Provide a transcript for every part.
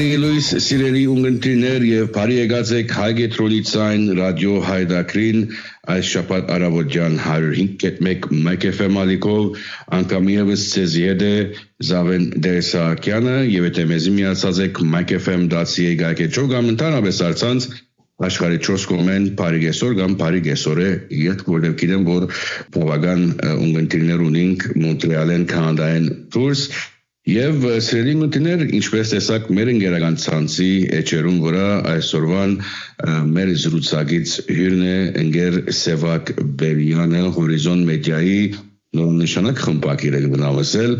Բարի լույս սիրելի ունգընտիրներ եւ բարի եկած եք Հայգետրոնիցային ռադիո Հայդակրին այս շաբաթ առավոտյան 105.1 Mac FM ալիքով անգամ եւս ցեզ հետ է Զավեն Դերսակյանը եւ եթե մեզի միացած եք macfm.ca գայքեչով կամ ընդհանրապես արցանց աշխարհի 4 կողմեն բարի գեսոր կամ բարի գեսորը իդ որտեղ գիտեմ որ բավական ունգընտիրներ ունենք Մոնտրեալեն Կանադայեն դուրս Եվ սիրելի ունգընտիրներ, ինչպես տեսակ մեր ընկերական ցանցի էջերում վրա այսօրվան մեր զրուցակից հյուրն է ընկեր Սևակ Բերյանը Հորիզոն մեդիայի նորնշանակ խմբակիրը գնալսել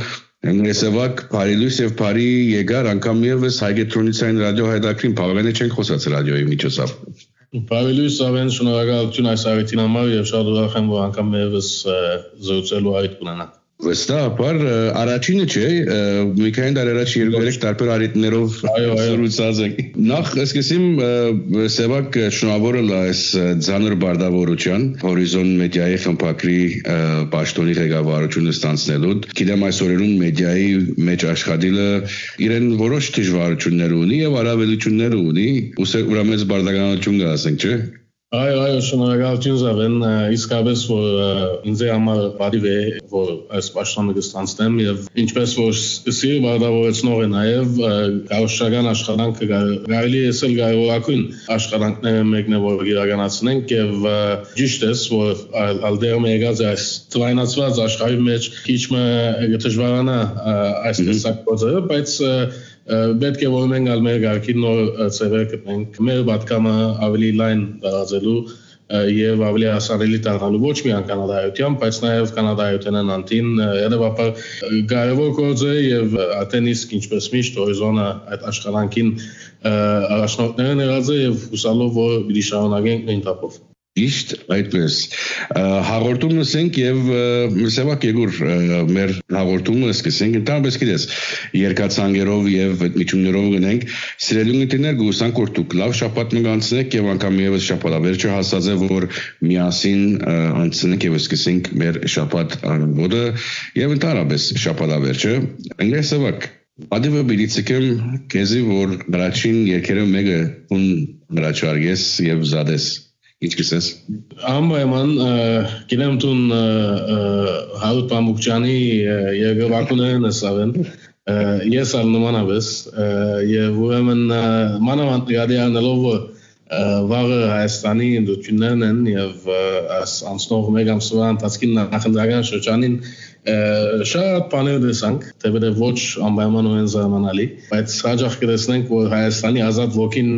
Ընկեր Սևակ բարի լույս եւ բարի եկար անգամ եւս Հայգետրոնիցային ռադիո Հայդակրին բավական չենք խոսած ռադիոյի միջոցով Բարի լույս Սավեն շնորհակալություն այս առիթին համար եւ շատ ուրախ եմ որ անգամ եւս զրուցելու այդ կունենանք Վստահաբար առաջինը չէ, Միքայել դարերաչ 2-3 տարբեր արիտներով զրուցած ենք։ Նախ սկսեմ Սևակ շնորհավորել այս ցաներ բարդավորության Հորիզոն մեդիայի խմբակրի պաշտոնի ղեկավարությունը ստանցնելու։ Գիտեմ այս օրերուն մեդիայի մեջ աշխատելը իրեն որոշ դժվարություններ ունի եւ առավելություններ ունի, ուրեմն բարդականություն կասենք, չէ՞։ Այո, շնորհակալություն Զավեն, իսկապես որ ինձ համար բարի է որ այս պաշտոնը կստանցնեմ եւ ինչպես որ սկսի բարդավորեցնող է նաեւ գարոշական աշխատանքը կարելի է ասել կարևորագույն աշխատանքները մեկն է որ իրականացնենք եւ ճիշտ է որ ալդերում եկած այս ծայնացված աշխարհի մեջ քիչ դժվարանա այս տեսակ գործերը, բայց Պետք է որ մենք ալմեր գարքին նոր ծևեր կտնենք մեր պատկամը ավելի լայն դարձելու եւ ավելի հասանելի դառնալու ոչ միայն կանադայությամբ, բայց նաեւ կանադայության անտին հետեւաբար կարևոր գործ է եւ արդեն իսկ ինչպես միշտ հորիզոնը այդ աշխատանքին առաջնորդներն եղած է եւ հուսալով որ պիտի շարունակենք նույն տապով Իշտ այդպես հաղորդումն ասենք եւ Սևակ Եգուր մեր հաղորդումը սկսենք ընդհանրապես գիտես երկացանգերով եւ միջումներով գնենք սիրելի ունգընտիրներ գուսանք որ դուք լավ շաբաթ մնացեք եւ անգամ եւս շաբաթավերջը հասած է որ միասին անցնենք եւ սկսենք մեր շաբաթ առավոտը եւ ընդհանրապես շաբաթավերջը ընկեր Սևակ Ադիվը բիլիցիկեմ քեզի որ առաջին երկերը մեկը ուն հրաչարգես եւ զադես Ինչ կսես Ամայման գիտեմ տուն Հարութ Պամուկջանի երկրվակուներն ասավեն ես ալ նմանավես եւ ուրեմն մանավանդ յադյանելով վաղը Հայաստանի ընդդություններն են եւ այս անցնող մեկ ամսվա ընթացքին նախընտրական շրջանին շատ բաներ տեսանք թեպետ ոչ անպայման ու զարմանալի բայց հաջող կտեսնենք որ Հայաստանի ազատ ոգին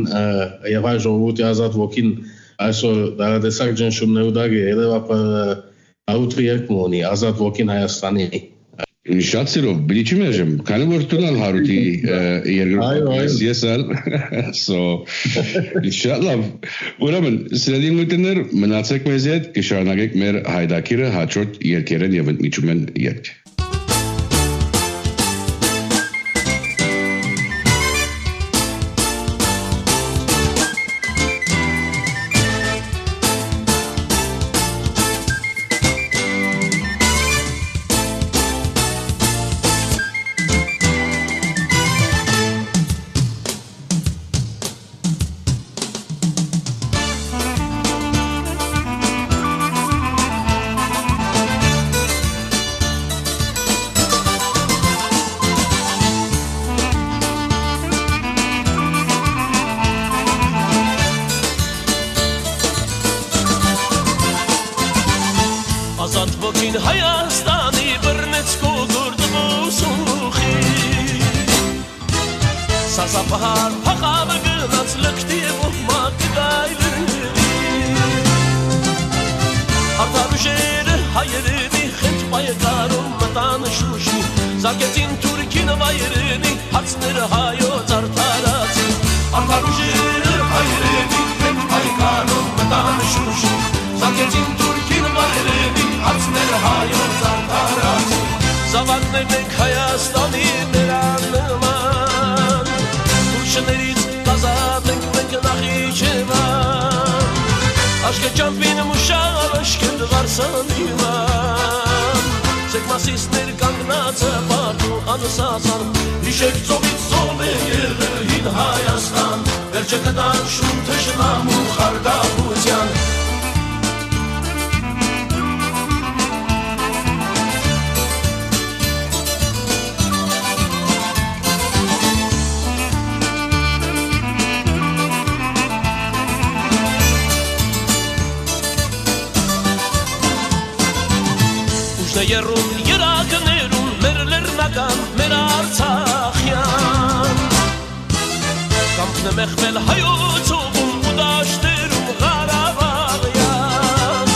եւ հայ ժողովրդի ազատ ոգին Այսօր դարադեսակ ջնշումներ ու դագ հետևաբար Հարութը երկում ունի ազատ ոգին Հայաստանի Շատ սիրով, բիլիչի մեժեմ, քանի որ տունալ Հարութի երկրորդ ես ալ շատ լավ ուրեմն սիրելի ունգընտիրներ մնացեք մեզ հետ կշարունակենք մեր հայդակիրը հաջորդ երկերեն եւ ընդմիջումեն երկ Սեկմասիսներ կանգնած պարտու անսասան Հիշեք ծովից ծով է եղել հին Հայաստան Վերջը կտան շուն թշնամ ու խարդախության Երուն երակներուն մեր լեռնական մեր Արցախյան Կամքն է մեղվել հայոցում ու դաշտերում Ղարաբաղյան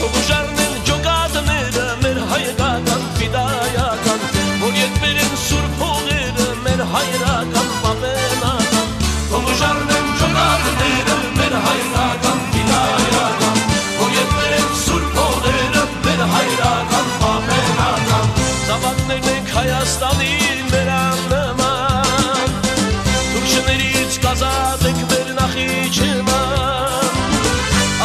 Հողուժարն են ջոգատները մեր հայկական ֆիդայական Որ ետմեր են սուրբ հողերը մեր հայրական պապենական Հողուժարն են ջոգատները մեր հայկական ֆիդայական Որ ետմեր են սուրբ հողերը հայրական պապենական Զավակներն ենք Հայաստանի մեր աննման Թուրքշներից կազատ ենք մեր նախիջման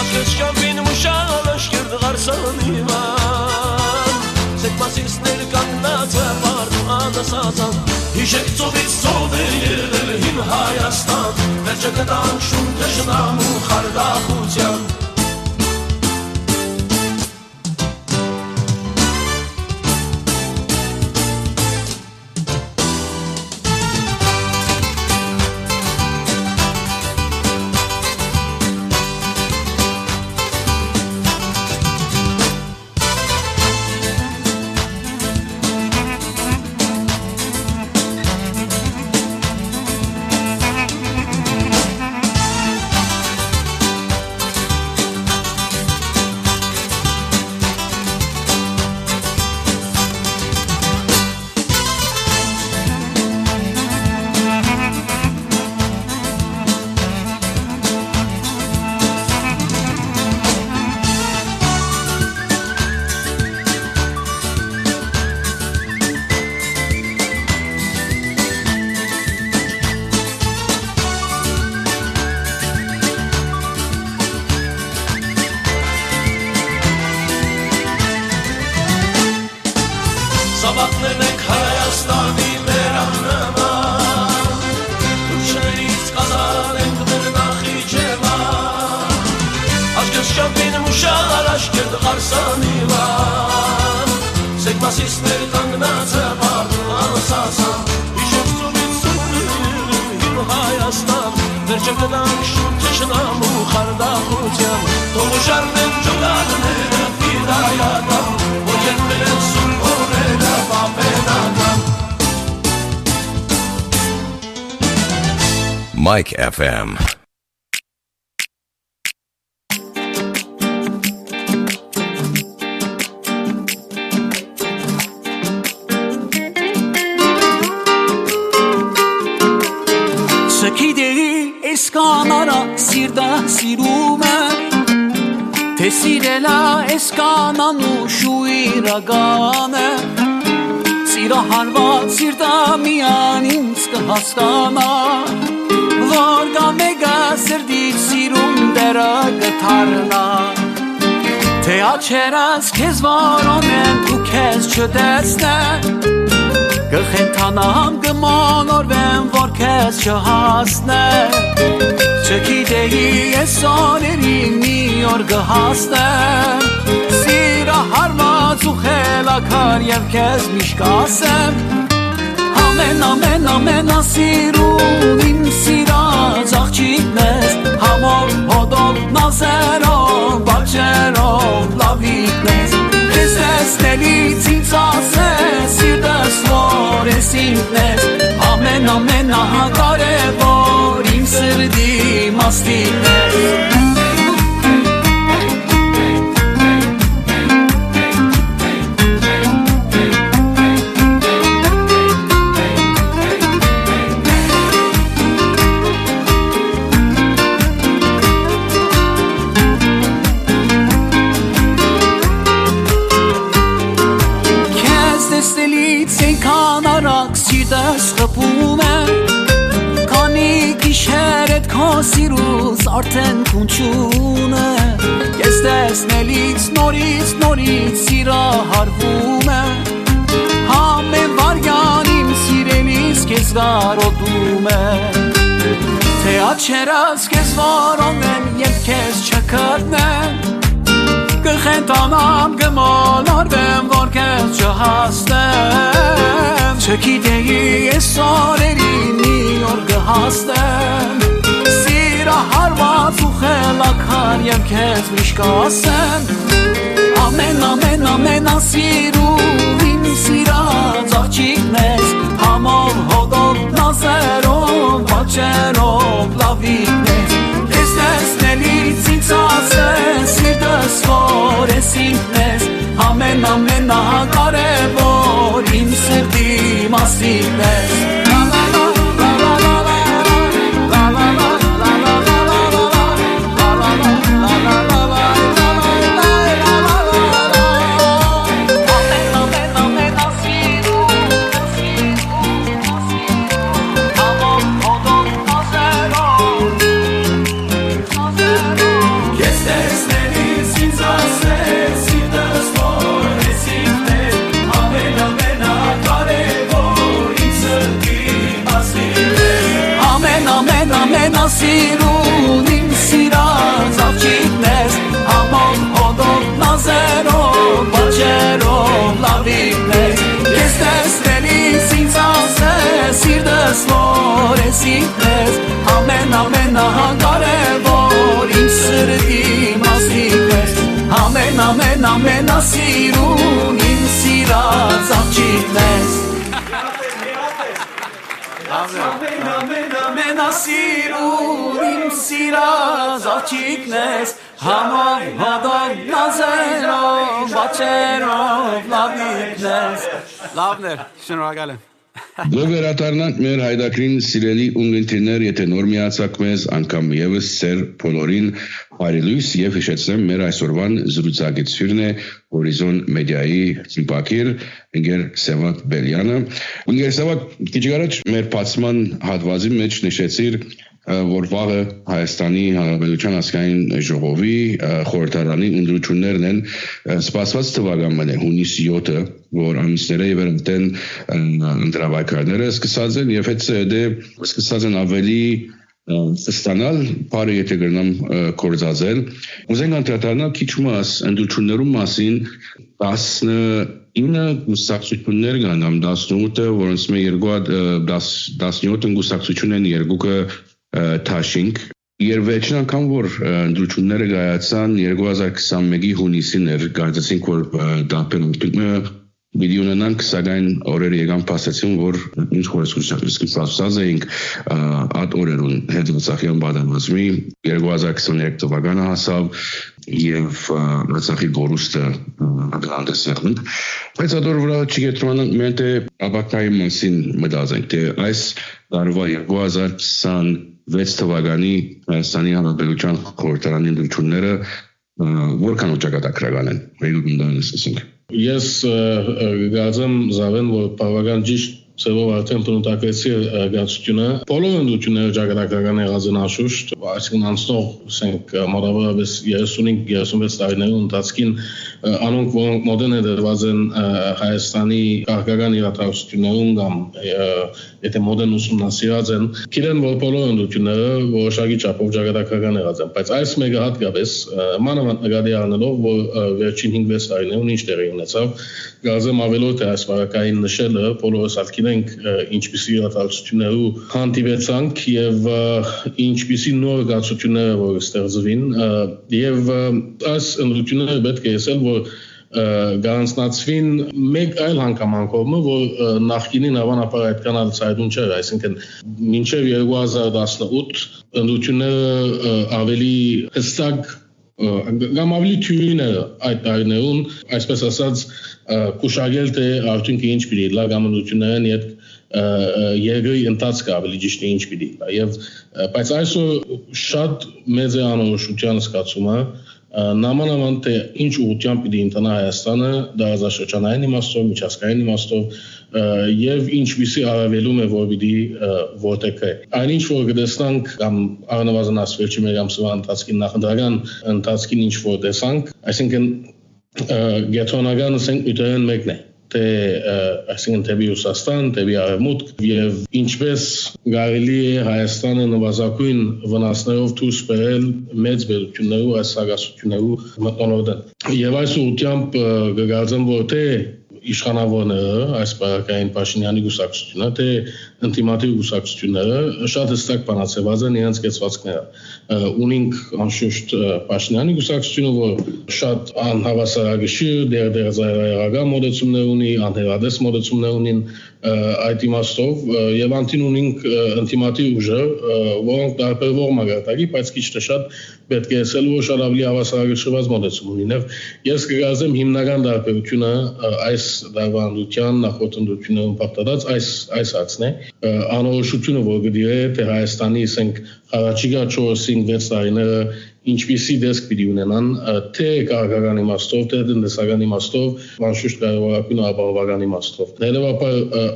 Աշկես շամպին մուշալ աշկերդ Ղարսանի ման Սեկմասիսներ կանգնած պարտու անսասան Հիշեք ծովից ծով է եղել հին Հայաստան Վերջը կտան շուն թշնամ ու խարդախության Զավակներն ենք Հայաստանի մեր աննման Թուրքշներից կազան ենք մեր նախիջման Աշկես շամպին մուշալ աշկերդ Ղարսանի ման Սեկմասիսներ կանգնած պարտու անսասան Հիշեք ծովից ծով է հին Հայաստան Վերջը կտան շուն թշնամ ու խարդախության Հողուժարն են ջոգատները ֆիդայական Որ ետմեր են սուրբ հողերը Mike FM. Çekidi eskanara sirda sirume Tesirela eskananu şuiragane Sira harva sirda mianinsk hastana Varga mega srdit sirum dera gtarna Te acheras kez varonen u kez çödesne Gıxentanam gımanor ben var kez çahasne Çekideyi esanerin miyor gıhasne Sira harma zuhela kar yev kez mişkasem Amen amen amen asirunim siraj աղջիկնես Համոր հոդով նազերով բաճերով լավիկնես Ես տեսնելից ինձ ասես սիրտս որ ես ինքնես Ամեն ամենահակարևոր իմ սրդի մաստիկնես Սիրտս խփում է Քանի գիշեր էդ քո սիրուս արդեն քունչուն է Ես տեսնելից նորից սիրահարվում է Համեն վարյան իմ սիրելիս քեզ գարոտում է Թե աչերս քեզ որոնեն և քեզ չգտնեն Կխենթանամ կմոլորվեմ որ քեզ չհասնեմ Չգիտեի ես օրերին մի օր կհասնեմ Սիրահարված ու խելաքար և քեզ միշտ կասեմ Ամենասիրուն իմ սիրած աղջիկն ես Համով հոգով նազերով վաճերով լավիկն ես Ես տեսնելից ինձ ասես սիրտս որ ես ինքն ես Ամենահակարևոր իմ սրտի մասինն ես Ամենասիրուն իմ սիրած աղջիկն ես Համով հոդով նազերով վաճերով լավիկն ես Ես տեսնելիս ինձ ասես սիրտս որ ես ինքն ես Ամենահակարևոր իմ սրտի մասնիկն ես Ամենասիրուն իմ սիրած աղջիկն ես Ամենասիրուն իմ սիրած աղջիկն ես Համով հոդով նազերով վաճերով լավիկն ես Լավն էր, շնորհակալ եմ Դե վերադառնանք մեր հայդակրին սիրելի ունգընտիրներ, եթե նոր միացաք մեզ, անգամ եւս ծեր բոլորին բարելույս եւ հիշեցնեմ մեր այսօրվան զրուցակիցն է Հորիզոն մեդիայի ծիպակիր ընկեր Սևակ Բելյանը։ Ընկեր Սևակ, քիչ առաջ մեր բացման հատվածի մեջ նշեցիր որ վաղը Հայաստանի Հանրապետության ազգային ժողովի խորհրդարանի ընտրություններն են սպասված թվականն է հունիս 7-ը, որ ամիսները վերընտեն ընտրավայրքարները սկսած են եւ հետ դե սկսած են ավելի ստանալ բարի եթե գրնամ կորզածել ուզենք անդրադառնալ քիչ մաս ընտրություններու մասին 19 գուսակցություններ կան 18-ը որոնց մեջ 17 գուսակցություն են երկուքը Թաշինք Երբ վերջին անգամ որ ընտրությունները կայացան 2021-ի հունիսին էր կարծեցինք որ դա պենուլտիմը Պիտի ունենանք սակայն օրերը եկան փաստեցին որ ինչ որ սկսած էինք այդ օրերուն հետևածախյան բادرազմի 2023 թվականը հասավ եւ Արցախի գորուստը անդրադարձանք բայց այդ օրը չգետրոնանք մենք ապակայի մասին մտածենք թե այս տարվա 2026 թվականի Հայաստանի Հանրապետության խորհրդարանի ընտրությունները որքան օջակատակրական են վերջին Ես գազեմ զավեն որ բավական ճիշտ ծավալ արդեն տոնտակեցի գացությունը բոլոր ընդությունները ճակատագրական եղած են անշուշտ այսինքն անցնող ասենք մոտավորապես 35-36 տարիների ընթացքին անոնք որոնք մոդեն դրված են Հայաստանի քաղաքական իրադարձություններում կամ եթե մոդեն ուսումնասիրած են գիտեն որ բոլոր ընդությունները որոշակի չափով ճակատագրական եղած են բայց այս մեկը հատկապես մանավանդ նկատի առնելով որ վերջին 5-6 տարիներում ինչ տեղի ունեցավ գազեմ ավելորդ է այս վարակային նշելը բոլորս ալքինենք ինչպիսի իրադարձություններու հանդիպեցանք եւ ինչպիսի նոր գացությունները որ ստեղծվին եւ այս ընդությունները պետք է ասել որ գանցնացվին մեկ այլ հանգամանքով որ նախկինին հավանաբար այդքան ցայդուն չէր այսինքն մինչև 2018 ընդությունները ավելի հստակ Կամ ավելի թյուրին է այդ տարիներուն, այսպես ասած, կուշագել թե արդյունքը ինչ պիտի լա գամնություններն իդ երկրի ընթացքը ավելի ճիշտ է ինչ պիտի լա եւ բայց այսօր շատ մեծ է անորոշության զգացումը նամանավան թե ինչ ուղղությամբ պիտի ընթանա Հայաստանը դարաշրջանային իմաստով, միջազգային իմաստով եւ ինչպիսի առավելում է որ պիտի որտեղ է։ Այնինչ որ կտեսնանք կամ առնվազն ասվելչի մեր ամսվա ընթացքին նախնդրական ընթացքին ինչ որ տեսանք, այսինքն գետրոնական ասենք ուտերեն մեկն է թե այսինքն դեպի Ռուսաստան, դեպի Արևմուտք եւ ինչպես կարելի է Հայաստանը նվազագույն վնասներով դուրս բերել մեծ բերություններով այս սագասություններու մտնորդեն։ Եվ այս ուղղությամբ կգործեմ որ թե իշխանավորները, այս բարակային Փաշինյանի գուսակցությունը, թե ինտիմատիվ գուսակցությունները շատ հստակ բանացված են իրենց կեցվածքները։ Ունենք անշուշտ Փաշինյանի գուսակցությունը, որ շատ անհավասարակշիռ, դերձայրական մոդեցումներ ունի, անհերադես մոդեցումներ ունին այդ իմաստով եւ անտին ունենք ինտիմատիվ ուժեր, որոնք տարբերվող մագարտակի, բայց քիչ թե շատ պետք է ասել, որ շատ ավելի հավասարակշռված մոդեցում ունին։ Ես կգործեմ հիմնական տարբերությունը այս դավանդության նախորդություններում պատտած այս ակցն է անորոշությունը որ գդիրե թե Հայաստանի ասենք առաջիկա 4-5 տարիները ինչպիսի դեսք պիտի ունենան թե քաղաքական իմաստով թե տնտեսական իմաստով անշուշտ կարևորագույն ապահովական իմաստով ներողաբար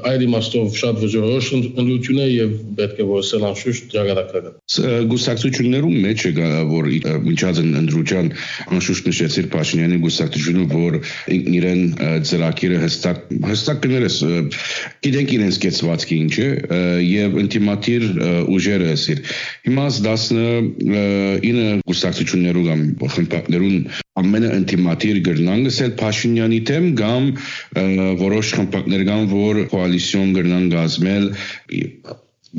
այդ իմաստով շատ վճռորոշ ընդդիմություն է եւ պետք է որ ասել անշուշտ ճակատագրական գուսակցություններում մեջ է որ միջազգային ընդրության անշուշտ նշեցիր Փաշինյանի գուսակցությունը որ իրեն ծրագիրը հստակ կներես գիտենք իրենց կեցվածքի ինչ է եւ ինտիմատիվ ուժերը ասիր հիմա 19 գուսակցություններու կամ խմբակներուն ամենը ինտիմատիվ գրնան գսել Փաշինյանի դեմ կամ որոշ խմբակներ կան որ կոալիցիոն գրնան գազմել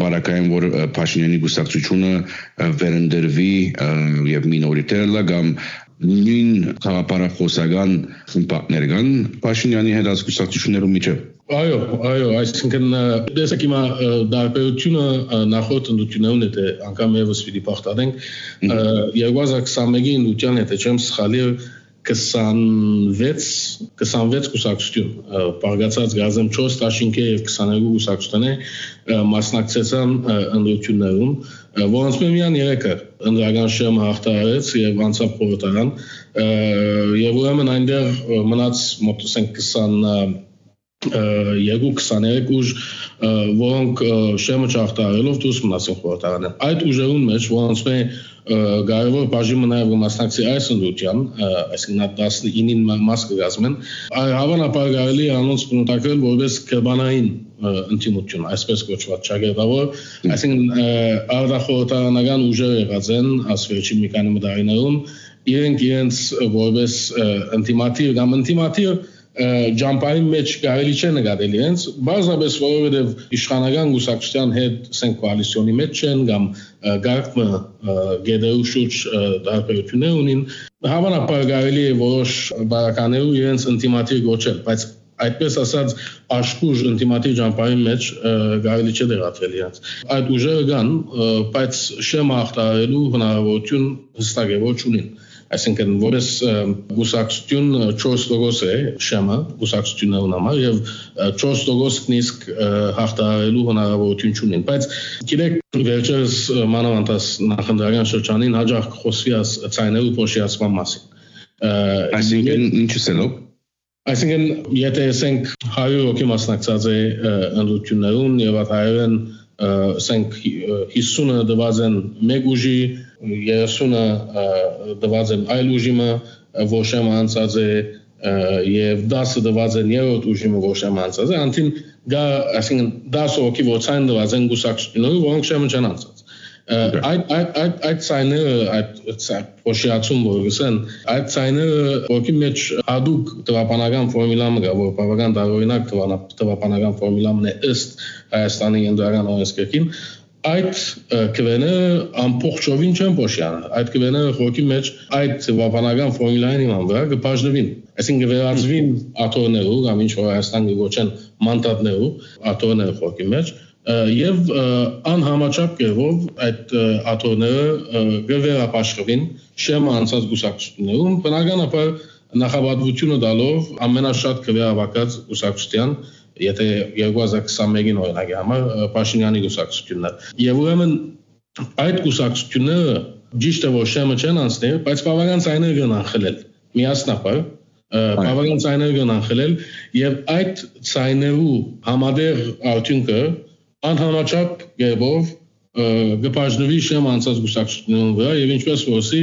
բարակային որ Փաշինյանի գուսակցությունը վերընտրվի եւ մինորիտարը կամ նույն քաղաքապարախոսական խմբակներ կան Փաշինյանի հետ գուսակցություններու միջև Այո, այսինքն դեսեք հիմա դարբերությունը նախորդ ընդդություններուն է թե անգամ եւս պիտի բախտանենք 2021-ի ընդդության հետ չեմ սխալի 26 գուսակցություն բարգացած գազեմ 4 տաշինքե եւ 22 գուսակցություններ մասնակցեցան ընդդություններում որոնց միան 3-ը ընդրական շեմ հաղթարեց եւ անցավ խորհրդարան եւ ուրեմն այնտեղ մնաց մոտ ասենք 23 ուժ որոնք շեմը չհաղթարելով դուրս մնացին խորհրդարանեն այդ ուժերուն մեջ որոնց կարևոր բաժինը նաև մասնակցի այս ընդդության այսինքն 19-ին մաս կգազմեն հավանաբար կարելի է անոնց բնութագրել որպես կրբանային ինտիմություն այսպես կոչված ճակատավոր այսինքն արտախորհրդարանական ուժեր եղած են ասվելչի մի քանի տարիներում իրենց որպես ինտիմատիվ կամ ինտիմատիվ ջամպային մեջ կարելի չէ նկատել իրենց, բարձրապես որովհետև իշխանական գուսակցության հետ ասենք կոալիցիոնի մեջ չեն կամ գարկմը գեդերու շուրջ տարբերություններ ունին, հավանաբար կարելի է որոշ բարականերու իրենց ինտիմատիվ գոչել, բայց այդպես ասած աշխուժ ինտիմատիվ ջամպային մեջ կարելի չէ դերատվել իրենց։ Այդ ուժերը կան, բայց շեմ հաղթահարելու հնարավորություն հստակ է որ չունին։ Այսինքն որպես գուսակցություն 4% է շեմը գուսակցություններուն համար եւ 4% նիսկ հաղթահարելու հնարավորություն չունին բայց գիտեք վերջերս մանավանդած նախնդրական շրջանին հաջող խոսվի ցայներու փոշիացման մասին այսինքն ինչ ասելով այսինքն եթե ասենք 100 հոգի մասնակցած է ընդդություններուն եւ հայերեն ասենք 50-ը դված են մեկ ուժի 30-ը դված են այլ ուժիմը որ շեմ անցած է եւ 10-ը դված են երրորդ ուժիմը որ շեմ անցած է անտին գա այսինքն 10 հոգի որ ցայն դված են գուսակցությունները որոնք շեմը չեն անցած այդ ցայները այդ փոշիացում որ գսեն այդ ցայները ոգի մեջ հadoop տվապանական ֆորմուլան կա որ բավական տարօրինակ տվապանական ֆորմուլան է ըստ Հայաստանի ընդդրական օրենսգրքին այդ կվեները ամբողջովին չեն փոշիանը այդ կվեները ոգի մեջ այդ տվապանական ֆորմուլային իման վրա կբաժնվին այսինքն վերածվին աթոռներու կամ ինչ որ Հայաստան գոչեն մանդատներու աթոռները ոգի մեջ եւ անհամաչափ կերպով այդ աթոռները գվերապաշխվին շեմը անցած գուսակցություններում բնականաբար նախաբadvությունը դալով ամենաշատ կվերավակած գուսակցության եթե 2021-ին օրինակի համար Փաշինյանի գուսակցությունն եւ ուրեմն այդ գուսակցությունները ճիշտ է որ շեմը չեն անցնել, բայց բավական ցայներ կան խլել։ Միասնապար բավական ցայներ կան խլել եւ այդ ցայներու համադեղ արդյունքը անհամաչափ գերբով գպաժնվի շեմ անցած գուսակցություններում վրա եւ ինչպես որսի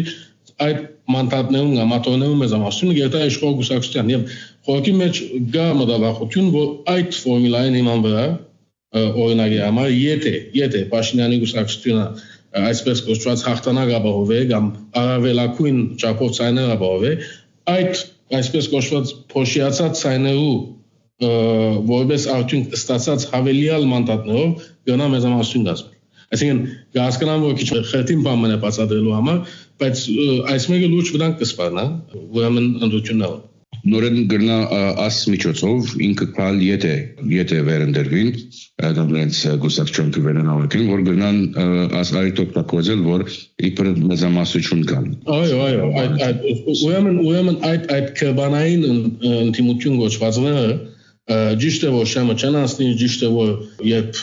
այդ մանդատներում գամատորներում մեզամասնությունը գետա իշխող գուսակցության եւ խորքի մեջ գա մտավախություն որ այդ ֆորմուլային հիման վրա օրինակի համար եթե Փաշինյանի գուսակցությունը այսպես կոչված հաղթանակ ապահովի կամ առավելակույն չափով ցայներ ապահովի այդ այսպես կոչված փոշիացած ցայներու որպես արդյունք ստացած հավելյալ մանդատներով գնա մեզամասնություն դասել այսինքն հասկանամ որ քիչ խելտին բան է բացատրելու համար բայց այս մեկը լուրջ վտանգ կսպառնա ուրեմն ընդդությունները նորեն գրնա աս միջոցով ինքը կալ եթե վերընտրվին դրանց գուսակցություն կվերեն ավելին որ գրնան ասարիտ օգտագործել որ իբր մեծամասնություն կան այո ուրեմն այդ կրբանային ինտիմություն գոչվածները ճիշտ է որ շեմը չեն անցնի ճիշտ է որ երբ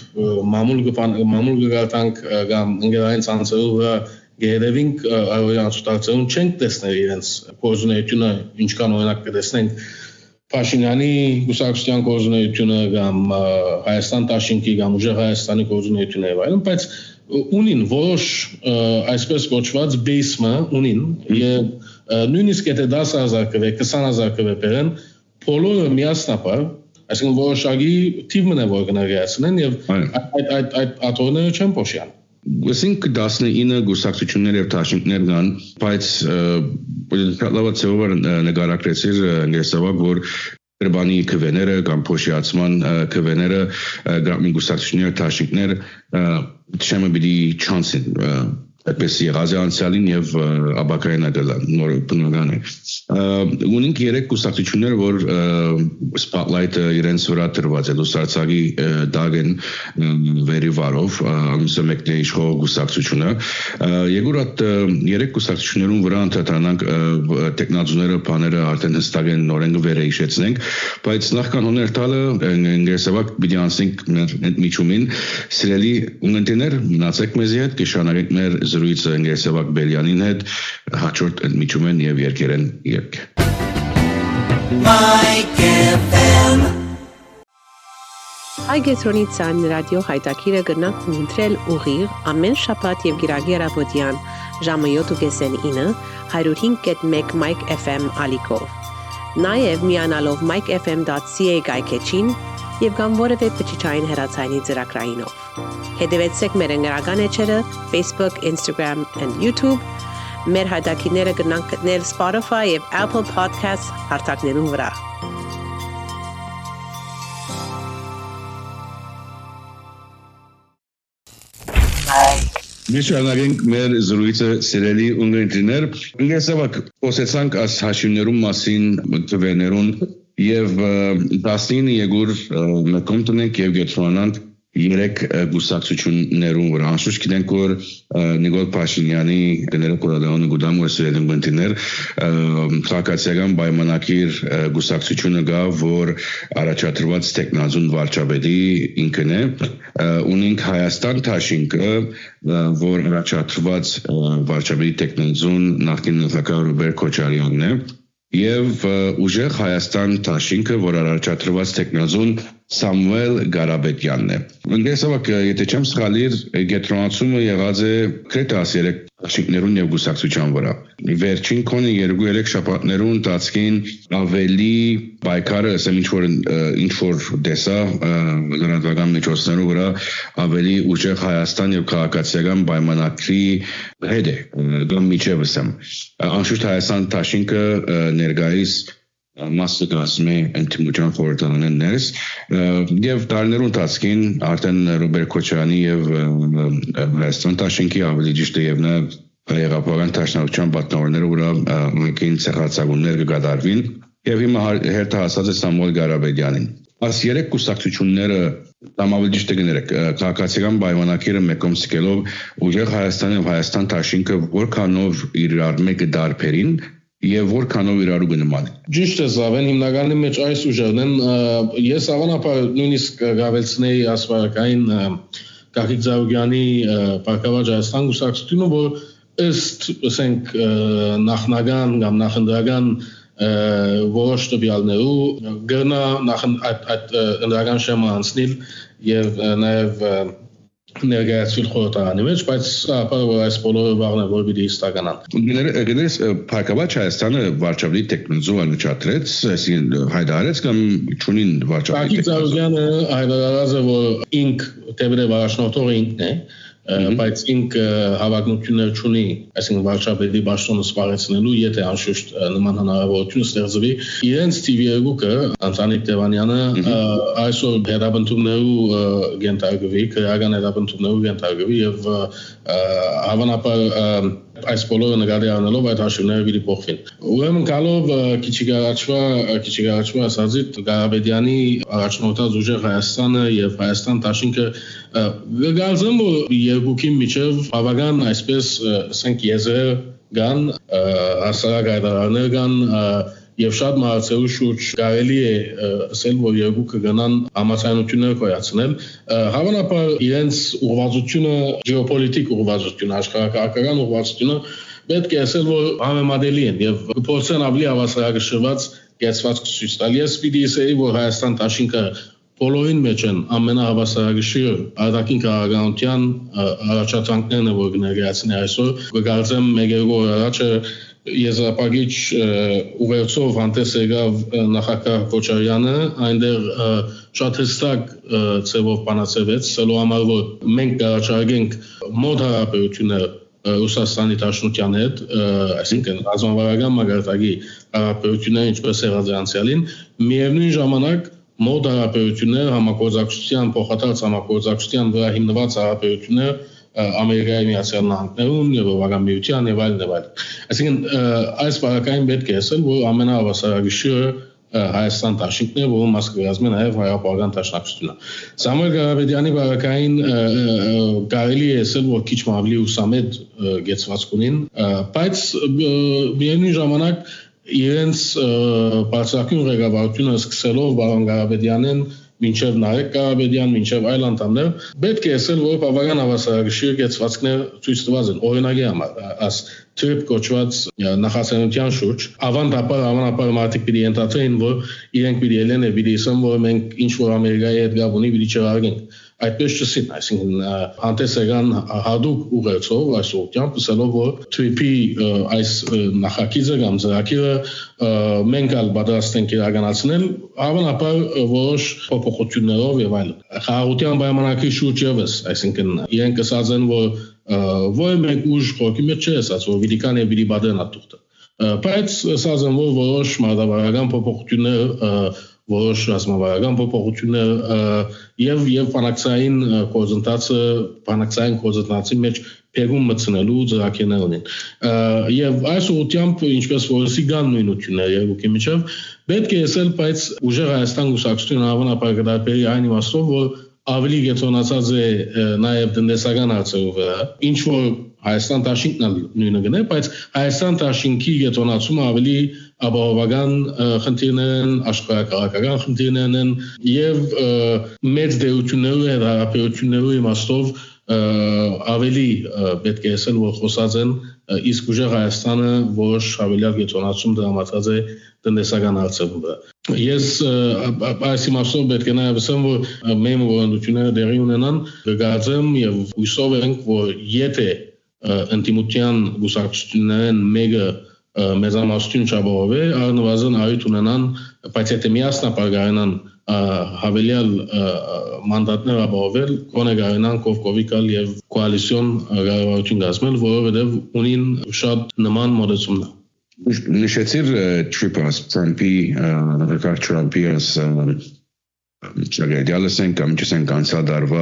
մամուլ գտանք կամ ընկերային ցանցերով գերեվինք այոյանցուտացում չենք տեսնել իրենց կորզունեությունը ինչքան օրինակ կտեսնենք Փաշինյանի գուսակցության կորզունեությունը կամ Հայաստան Տաշինքի կամ ուժեղ Հայաստանի կորզունեությունը եւ այլն բայց ունին որոշ այսպես կոչված բեյսը ունին եւ նույնիսկ եթե 10,000 կվե 20,000 կվե բերեն բոլորը միասնապար այսինքն որոշակի թիվն է որ կներկայացնեն եւ այդ աթոռները չեն փոշիան Գսինք 19 գուսակցություններ եւ տաշինքներ կան, բայց լավացեով նկարագրեցիր ներսավակ որ կրբանի քվեները կամ փոշիացման քվեները կամ գուսակցություններ տաշինքներ չեմը պիտի չանցին այդպես եղած անցյալին եւ աբակային ադելան նոր բնական է ունենք 3 գուսակցություններ որ spotlight-ը իրենց վրա դրված է լուսարցակի դագեն վերիվարով ամսը մեկն է իշխող գուսակցությունը երկրորդ 3 գուսակցություններում վրա ընդհանրանք տեխնոլոգիաները բաները արդեն հստակ են նորեն վերը հիշեցնենք բայց նախքան հոներ տալը ինգրեսավակ պիտի անցնենք մեր միջումին սիրելի ունենտիներ մնացեք մեզի հետ կշարունակենք մեր զրույցը Ներսավակ Բելյանին հետ հաջորդ ընդմիջումեն եւ երկերեն երկ Mike FM Հայգետրոնի ցան ռադիո հայտակիրը գնանք ունտրել ուղիղ ամեն շաբաթ եւ գիրագի առավոտյան ժամը 7:09 105.1 Mike FM ալիքով նաեւ միանալով mikefm.ca գայքեչին եւ կամ որևէ փչիչային հեռացայինի ծրագրայինով Հետևեցեք մեր ընկերական էջերը Facebook, Instagram and YouTube մեր հայտակիրները գնանք գտնել Spotify եւ Apple Podcasts հարթակներում վրա Միշանագենք մեր զրույցը սիրելի ունենտիներ ինգեսավակ խոսեցանք աս հաշիվներում մասին թվերներուն եւ 19 եգուր մեկում տնենք եւ գետրոնանք 3 գուսակցություններում վրա անշուշտ գիտենք որ Նիկոլ Փաշինյանի դները կորադոն գուդամը սերեն բնտիներ քաղաքացիական պայմանագիր գուսակցությունը գա որ առաջադրված տեխնազուն վարչապետի ինքն է ունենք Հայաստան Տաշինքը որ առաջադրված վարչապետի տեխնազուն նախկին նախագահ Ռոբերտ Քոչարյանն է եւ ուժեղ Հայաստան Տաշինքը որ առաջադրված տեխնազուն Սամվել Գարաբետյանն է։ Ինգեսավակ եթե չեմ սխալիր գետրոնացումը եղած է կրետաս 3 տաշինքներուն եւ գուսակցության վրա։ Վերջին քոնը 2-3 շաբաթներուն ընթացքին ավելի պայքարը ասեմ ինչ որ դեսա լրատվական միջոցներով վրա ավելի ուժեղ Հայաստան եւ քաղաքացիական պայմանագրի հետ է գամ միջևս եմ։ Անշուշտ Հայաստան Տաշինքը ներկայիս մասը գասում է ինտիմության խորհրդարաններս եւ տարիներուն ընթացքին արդեն Ռոբերտ Քոչարյանի եւ Հայաստան Տաշինքի ավելի ճիշտ է եւ նա Հայերապական Տաշնավության պատնորները վրա մեկին ցեղացակումներ կգադարվին եւ հիմա հերթը հասած է Սամվել Գարաբետյանին Աս 3 կուսակցությունները Տամավիլ ճիշտ է գներեք քաղաքացիական պայմանագիրը մեկում սկելով ուժեղ Հայաստան եւ Հայաստան Տաշինքը որքանով իրար մեկը դարբերին Եվ որքանով իրարու գնման։ Ճիշտ է Զավեն, հիմնականի մեջ այս ուժերն են, ես ավանապար նույնիսկ գավելցնեի ասպարակային Գագիկ Զարուգյանի Պարկավաճ Հայաստան գուսակցությունը, որ ըստ ասենք նախնական կամ նախնդրական որոշ տվյալներու գնա այդ ընդրական շեմը անցնել եւ նաեւ ներկայացվել խորհրդարանի մեջ, բայց ապա այս բոլորը բաղն է, որ պիտի ստականան։ Գներես Փակավաճ Հայաստանը վարչապետի տեխնոզու անուչատրեց, այսինքն հայտարարեց կամ չունին վարչապետի։ Ակի Ծառուկյանը հայտարարած է, որ ինք դեպի վարչնորդողը ինքն է, բայց ինք հավակնություններ չունի, այսինքն վարչապետի պաշտոնը սպառեցնելու, եթե անշուշտ նման հնարավորություն ստեղծվի։ Իրենց TV2-ը Անտանիկ Տևանյանը այսօր հետապնդումներու գենթարկվի, քրեական հետապնդումներու գենթարկվի եւ հավանաբար այս բոլորը նկատի առնելով այդ հաշիվները պիտի փոխվին։ Ուրեմն գալով քիչ առաջվա ասածիդ Ղարաբեդյանի առաջնորդած ուժեղ Հայաստանը եւ Հայաստան Դաշինքը գալզում երկուքի միջև բավական այսպես ասենք եզեր կան հասարակ հայտարարներ կան եւ շատ մարդու շուրջ կարելի է ասել, որ երկուքը գնան համացանություններ կայացնել, հավանաբար իրենց ուղղվածությունը գեոպոլիտիկ ուղղվածությունը, աշխարհակարգական ուղղվածությունը պետք է ասել, որ համեմատելի են եւ փորձեն ավելի հավասարակշռված կեցվածք ցույց տալ։ Ես պիտի ասեի, որ Հայաստան Դաշինքը բոլորին մեջ են ամենահավասարակշիռ արտաքին քաղաքականության առաջադրանքներն է, որ ներկայացնի այսօր։ Կգործեմ մեկ օր առաջ եզրափակիչ ուղերձով հանդես եկավ նախագահ Քոչարյանը, այնտեղ շատ հստակ ձևով բանացվեց, սելու համար որ մենք կառաջարկենք մոտ հարաբերություններ Ռուսաստանի Դաշնության հետ, այսինքն ռազմավարական մակարդակի հարաբերություններ ինչպես եղած է անցյալին, միևնույն ժամանակ մոտ հարաբերություններ համագործակցության, փոխադարձ համագործակցության վրա հիմնված հարաբերություններ Ամերիկայի Միացյալ Նահանգներում եւ Եվրոպական միության եւ այլն եւ այլն։ Այսինքն այս բանակային պետք է ասել, որ ամենահավասարակշիռը Հայաստան Դաշինքն է, որը մաս կգազմի նաեւ հայապահական դաշնակցությունը։ Սամվել Ղարաբեդյանի բանակային կարելի է ասել, որ քիչ ավելի ուսամետ գեցվածք ունին, բայց միևնույն ժամանակ իրենց բարձրակյուն ղեկավարությունը սկսելով Վարոն Ղարաբեդյանեն մինչև Նարեկ Ղարաբեդյան, մինչև այլ անդամներ, պետք է ասել, որ բավական հավասարակշիռ գեցվածքներ ցույց տված են։ Օրինակի համար, as TRIP կոչված նախաձեռնության շուրջ, հավանաբար մարդիկ պիտի ենթադրեն, որ իրենք պիտի ելեն եւ պիտի ասեն, որ մենք ինչ որ Ամերիկայի հետ գավ ունի, պիտի չհարգենք։ Այդպես չսին, այսինքն հանդես եկան հadoop ուղերձով այս ուղղությամբ, ասելով, որ TRIP-ի այս նախագիծը կամ ծրագիրը մենք ալ պատրաստ ենք իրականացնել, հավանաբար որոշ փոփոխություններով եւ այլն։ Խաղաղության պայմանագրի շուրջ եւս, այսինքն իրենք ասած են, որ մեկ ուժ խորքի մեջ չէ ասած, որ վիդիկան եւ վիդի բادرն ատուղտը։ Բայց ասած են, որ որոշ մարտավարական փոփոխություններ որոշ ռազմավարական փոփոխություններ եւ բանակցային գործընթացի մեջ փերում մտցնելու ծրագիրներ ունեն։ Եվ այս ուղղությամբ ինչպես որսի կան նույնություններ երկուքի միջև պետք է ասել, բայց ուժեղ Հայաստան գուսակցությունը հավանաբար կդարբերի այն իմաստով, որ ավելի գետնացած է նաեւ տնտեսական հարցերով վրա, ինչ որ Հայաստան Դաշինքն նույնը գնե, բայց Հայաստան Դաշինքի գետնացումը ավելի ապահովական խնդիրներ են, աշխարհակաղակական խնդիրներ են եւ մեծ դերություններու եւ հարաբերություններու իմաստով ավելի պետք է ասել, որ խոսած են իսկ ուժեղ Հայաստանը որոշ հավելյալ գետնացում դրամատած է տնտեսական հարցերով վրա։ Ես այս իմաստով պետք է նաեւ ասեմ, որ մեր որոշությունները դերի ունենան, կգործեմ եւ հույսով ենք, որ եթե ընդդիմության գուսակցություններն մեկը մեծամասնություն չապահովի, առնվազն արիթ ունենան, բայց եթե միասնապար կարենան հավելյալ մանդատներ ապահովել, գոնե կարենան կողքովիկալ եւ կոալիցիոն կառավարություն կազմել, որովհետեւ ունին շատ նման մոտեցումներ։ Նշեցիր Trump-ի Չգայդալսեն կամ չսեն կանցա դարվա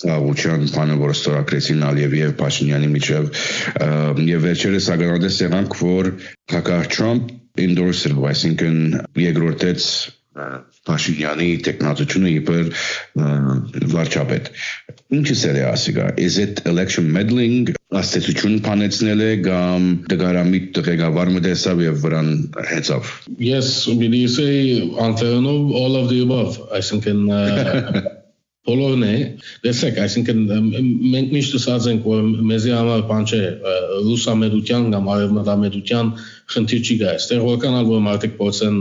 սաղության բանը, որ ստորագրեցին Ալիևի եւ Փաշինյանի միջև եւ վերջերս ագանադես եղանք, որ հակառակ Trump endorser, այսինքն երկրորդեց Փաշինյանի տեխնատությունը իբր վարչապետ։ Ինչի՞ սեր է ասիգա? Is it election meddling? Աստեցություն փանեցնել է կամ դգարամիտ ղեկավար մտեսավ եւ վրան հեծավ։ Yes, we say answer all of the above. Այսինքն բոլորն է, տեսեք, այսինքն մենք միշտ ասած ենք, որ մեզի համար բան չէ, ռուսամետության կամ արևմտամետության խնդիր չի գա, այստեղ որքան որ մարդիկ փորձեն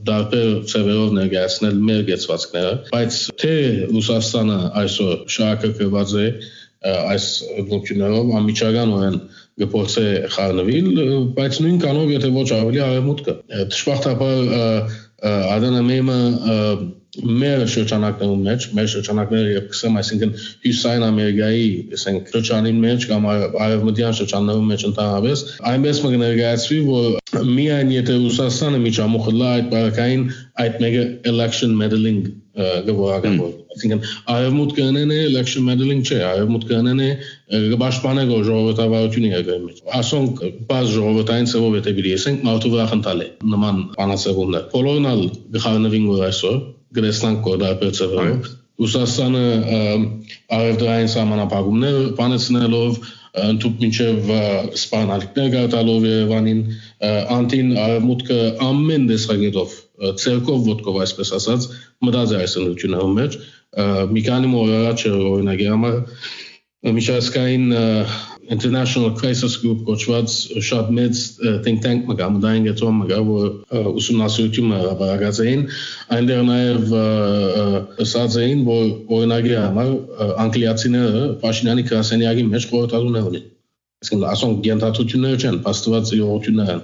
դարբեր ծավալով ներկայացնել մեր գեցվածքները, բայց թե Ռուսաստանը այսօր շահագրգռված է այս ողջունելով անմիջականորեն գործե խառնվել, բայց նույն կանով եթե ոչ ավելի արևմուտքը դժբախտաբար Ադանամեմը մեր շրջանակներում մեջ, մեր շրջանակները եւ կսեմ, այսինքն Հյուսային Ամերիկայի, ասենք, շրջանին մեջ կամ արևմտյան շրջաններում մեջ ընդհանրապես, այնպես կներկայացվի, որ միայն եթե Ռուսաստանը միջամուխը լա այդ բարակային այդ մեկը election meddling գովորական, այսինքն արևմուտքը է election meddling չէ, արևմուտքը է պաշտպանել ժողովրդավարությունը երկրի մեջ։ Ասոնք բաց ժողովրդային ծավով եթե բերի ասենք մարդու վրա խնդալ է նման բանացավումներ։ Բոլորն ալ գխառնվին որ այսօր գրեստանք կոդապեր ծավով Ռուսաստանը արևդրային սահմանափակումներ բանացնելով ընդհուպ մինչև սպառնալիքներ գարտալով Երևանին անտին արևմուտքը ամեն դեսրագետով ցերկով ոտքով այսպես ասած մտած է այս ընդունությունների մեջ մի քանի օր առաջ օրինակի համար միջազգային International Crisis Group կոչված շատ մեծ think tank մգա մտային գծում մգա որ ուսումնասիրություն հրապարակած էին այնտեղ նաև ասած էին որ օրինակի համար անգլիացիները Փաշինյանի գրասենյակի մեջ խորհրդատուներ ունեն այսինքն ասոնք գենտացություններ չեն փաստված իրողություններ են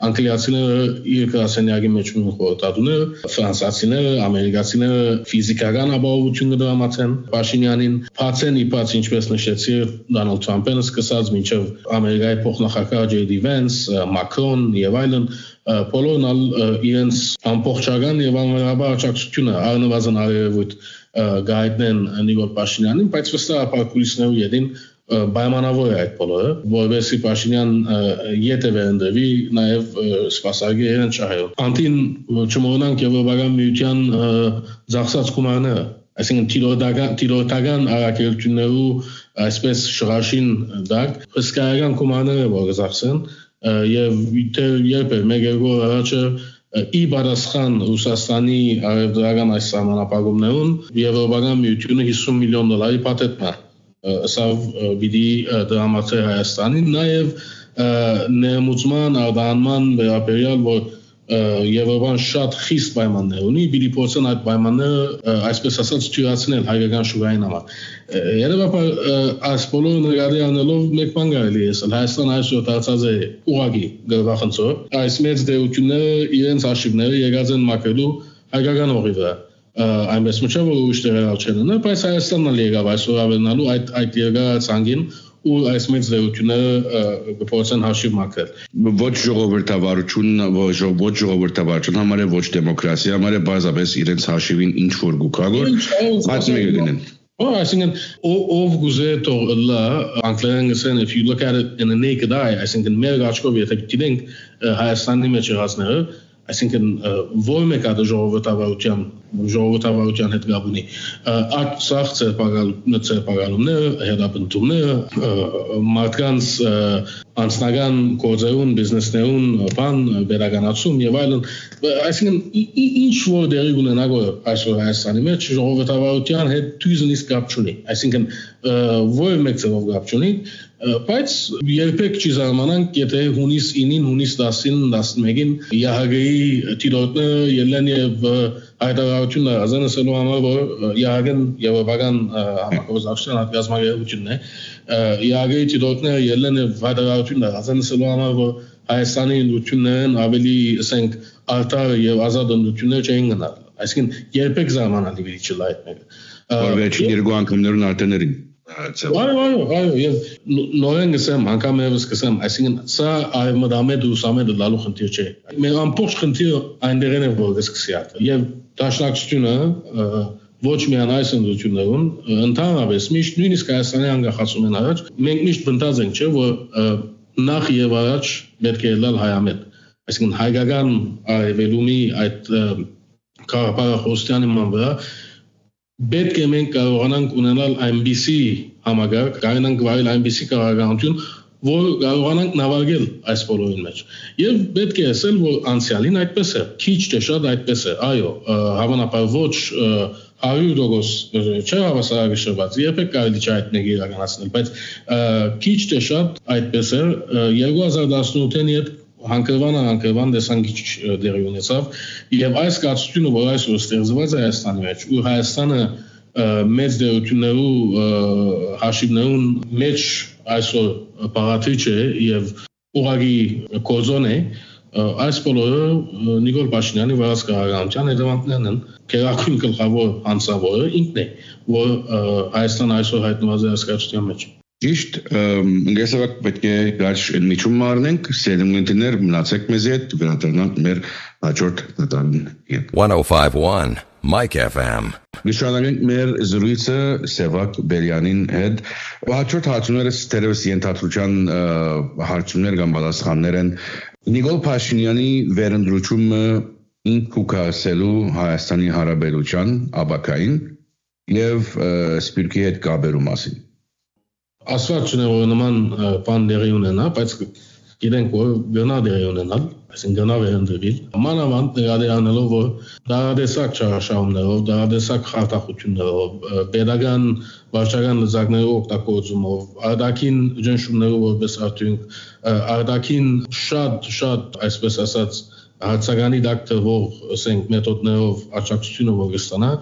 անգլիացիները իր գրասենյակի մեջ ունեն խորհրդատուներ ֆրանսիացիները ամերիկացիները ֆիզիկական ապահովություն կդրամացեն Փաշինյանին բացեն իբաց ինչպես նշեցի Դոնալդ Թրամփը սկսած մինչև Ամերիկայի փոխնախագահ Ջեյ Վենս Մակրոն եւ այլն բոլորն իրենց ամբողջական եւ անվերաբար աջակցությունը առնվազն արևոտ գայտնեն Նիկոլ Փաշինյանին բայց վստահաբար կուլիսներու յետին պայմանավոր է այդ բոլորը, որովհետեւ Փաշինյան եթե վերընտրվի նաև սպասարկի իրեն չհայոց։ Անտին չմոռանանք Եվրոպական միության ծախսած գումարները, այսինքն տիրոթական առաքելություններու այսպես շրաշին դակ հսկայական գումարները որ ծախսեն եւ երբ մեկ երկու առաջը ի պատասխան Ռուսաստանի արևդրական այս սահմանափակումներուն Եվրոպական միությունը $50 միլիոն պատետ սավ վիդի դրամացե Հայաստանին նաև ներմուծման արտահանման վերաբերյալ որ Եվրոպան շատ խիստ պայմաններ ունի պիտի փորձեն այդ պայմանները այսպես ասած թույլատրել հայկական շուկային համար երևաբար այս բոլորը նկատի առնելով մեկ բան կարելի է ասել Հայաստան այսօր դարձած է ուղղակի գրվախնդրող այս մեծ դերությունները իրենց արխիվները եկած են մաքրելու հայկական օղի վրա այնպես ոչ որ ուշ տեղալ չեն, բայց Հայաստանն էլ եկավ այսօր ավելնալու այդ երկար ցանգին ու այս մեծ դերությունները գործեն հաշիվ մաքրել։ Ոչ ժողովրդավարություն, ոչ ժողովրդավարություն համար է, ոչ դեմոկրասիա համար է, բազմապես իրենց հաշիվին ինչ որ գուքագոր, այդ մեկը գնեն։ Այսինքն ով գուզե թող լա անգլերեն գսեն if you look at it in a naked eye, այսինքն մեր աչքով եթե դիտենք Հայաստանի մեջ եղածները այսինքն որ մեկը ժողովրդավարության հետ գաբ ունի այդ սաղ ծերպակալումները, հետապնդումները, մարդկանց անձնական գործերուն, բիզնեսներուն, բան, վերականացում եւ այլն, այսինքն ինչ որ դերի ունենա այսօր Հայաստանի մեջ ժողովրդավարության հետ թույզնից կապ չունի, այսինքն որ մեկ ծավով կապ չունի բայց երբեք չի զարմանանք եթե հունիս 9-ին, հունիս 10-ին, 11-ին ԵՀԳ-ի տիրոջները ելեն եւ հայտարարություն ազանցելու համար որ ԵՀԳ-ն Եվրոպական համագործակցության հատկազմակերպությունն է ԵՀԳ-ի տիրոջները ելեն եւ հայտարարություն ազանցելու համար որ Հայաստանի ընդդիմություններն ավելի ասենք արտար եւ ազատ ընդդիմություններ չէին գնալ այսինքն երբեք զարմանալի չի չլա այդ մեկը որ վերջին երկու անգամներուն արտերներին Այո, եւ նորեն գսեմ, անգամ եւս գսեմ, այսինքն սա արևմտամետ ու սամետ լալու խնդիր չէ։ Մեր ամբողջ խնդիրը այնտեղն է որ գսկսի արտը։ Եվ դաշնակցությունը ոչ միայն այս ընդդիմություններուն, ընդհանրապես միշտ նույնիսկ Հայաստանի անկախացումն առաջ մենք միշտ բնտած ենք, չէ, որ նախ եւ առաջ պետք է լալ հայամետ։ Այսինքն հայկական արևելումի այդ Ղարաբաղ-Խոստյանի մանվրա Պետք է մենք կարողանանք ունենալ այնպիսի համագարկ, կարողանանք վարել այնպիսի կառավարություն, որ կարողանանք նավարկել այս բոլորին մեջ։ Եվ պետք է ասել, որ անցյալին այդպես է, քիչ թե շատ այդպես է։ Այո, հավանաբար ոչ 100% չէ հավասարակշռված, երբեք կարելի չէ այդ մեկը իրականացնել, բայց քիչ թե շատ այդպես էր 2018-ին երբ հանգրվան դեսան քիչ դերի ունեցավ եւ այս կացությունը, որ այսօր ստեղծված է Հայաստանի մեջ, ու Հայաստանը մեծ դերություններու հաշիվներուն մեջ այսօր բաղադրիչ է եւ ուղղակի կոզոն է այս բոլորը Նիկոլ Փաշինյանի վարած կառավարության հետևանքներն են քերակույն գլխավոր հանցավորը ինքն է որ Հայաստան այսօր հայտնված է հասկացության մեջ Ճիշտ, ես պետք է գարշ միջում մարնենք, սերմունտիներ մնացեք մեզ հետ, վերադառնանք մեր հաջորդ դատարանին։ 105.1 Mike FM Նշանակենք մեր զրույցը Սևակ Բերյանին հետ։ Հաջորդ հարցումները ստերևս ենթադրության հարցումներ կամ պատասխաններ են։ Նիկոլ Փաշինյանի վերընտրությունը ինքուկասելու Հայաստանի Հանրապետության աբակային եւ Սփյուռքի հետ կապերու մասին։ Ասված չունե որ նման բան դերի ունենա, բայց գիտենք որ գնա դերի ունենալ, այսինքն գնա վերընտրվել։ Մանավանդ նկատի առնելով որ դարադեսակ չարաշահումներով, դարադեսակ խարտախություններով, pedagogan վարչական լծակների օգտագործումով, արտաքին ջնշումներով որպես արդյունք, արտաքին շատ այսպես ասած հարցականի դակտվող, ասենք մեթոդներով աջակցությունը որ կստանա,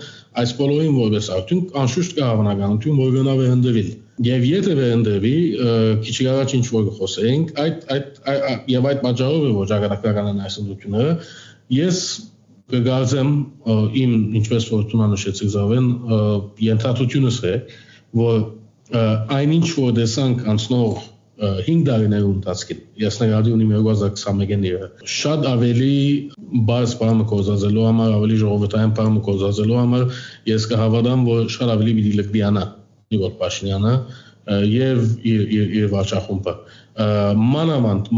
այս բոլորին որպես արդյունք անշուշտ կա հավանականություն որ գնա վերընտրվել։ Եվ եթե վերընտրվի, քիչ առաջ ինչ որ խոսենք, եւ այդ պատճառով է որ ճակատագրական այս ընդդությունները, ես կգործեմ իմ ինչպես որ տունանշեցիք զավեն, ենթադրությունս է, որ այնինչ որ դեսանք անցնող 5 տարիների ընթացքին, ես նկատի ունիմ 2021-ին շատ ավելի բարձ բանը կոզածելու համար, ավելի ժողովրդային բանը կոզածելու համար, ես կհավատամ, որ շատ ավելի պիտի լկդիանա Նիկոլ Փաշինյանը եւ իր վարչախումբը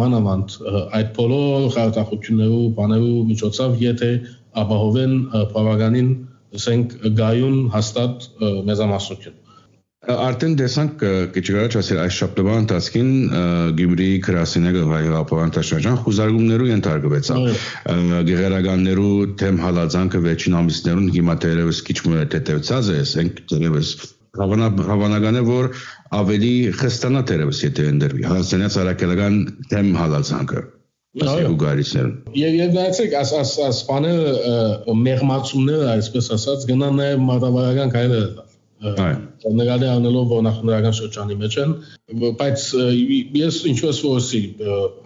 մանավանդ այդ բոլոր խարտախություններու բաներու միջոցով եթե ապահովեն բավականին ասենք գայուն հաստատ մեծամասնություն Արդեն տեսանք քիչ ասել այս շաբթվա ընթացքին Գյումրիի գրասենյակը հայրապահանտաշրջան խուզարկումներու ենթարկվեցավ գեղարականներու թեմ հալածանքը վերջին ամիսներուն հիմա դերևս քիչ մտածած է ասենք դերևս Հավանական է որ ավելի խստանա դերևս եթե ընդրվի հասցնած արաքելական թեմ հալածանքը ուղղարիչներն եւ նայեցեք աս բաները մեղմացումները այսպես ասած գնան նաեւ մարտավարական քայլերը նկատի առնելով որ նախնական շրջանի մեջ են բայց ես ինչպես որսի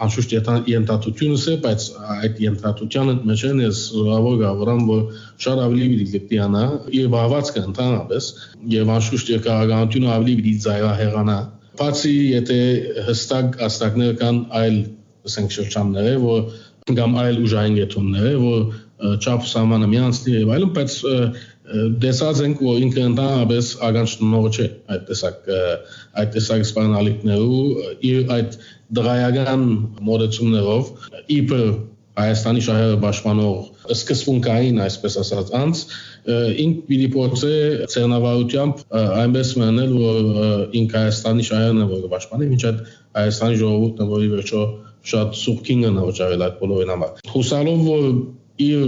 անշուշտ ենթադրությունս է բայց այդ ենթադրության մեջ են ես հավորգավորամ որ շատ ավելի դիպտիանա եւ բավացքը ընդհանրապես եւ անշուշտ երկարականությունը ավելի դիզայրահեղանա բացի եթե հստակ աստակներ կան այլ ասենք շրջաններ որ կամ այլ ուժային գետոններ որ չափ սահմանը միանցնի եւ այլն բայց դեսած ենք որ ինքը ընդհանրապես ագանչտնող չէ այդ տեսակ սպանալիքներու իր այդ դրայական մոդեցումներով իբր Հայաստանի շահերը պաշտպանող սկզբունքային այսպես ասած անց ինք պիտի փորձե ցերնավարությամբ այնպես մնել որ ինք Հայաստանի շահերն որ պաշտպանի ոչ այդ Հայաստանի ժողովուրդը որի վերջո շատ սուղքին է նորճարել այդ բոլորին համար հուսալով որ իր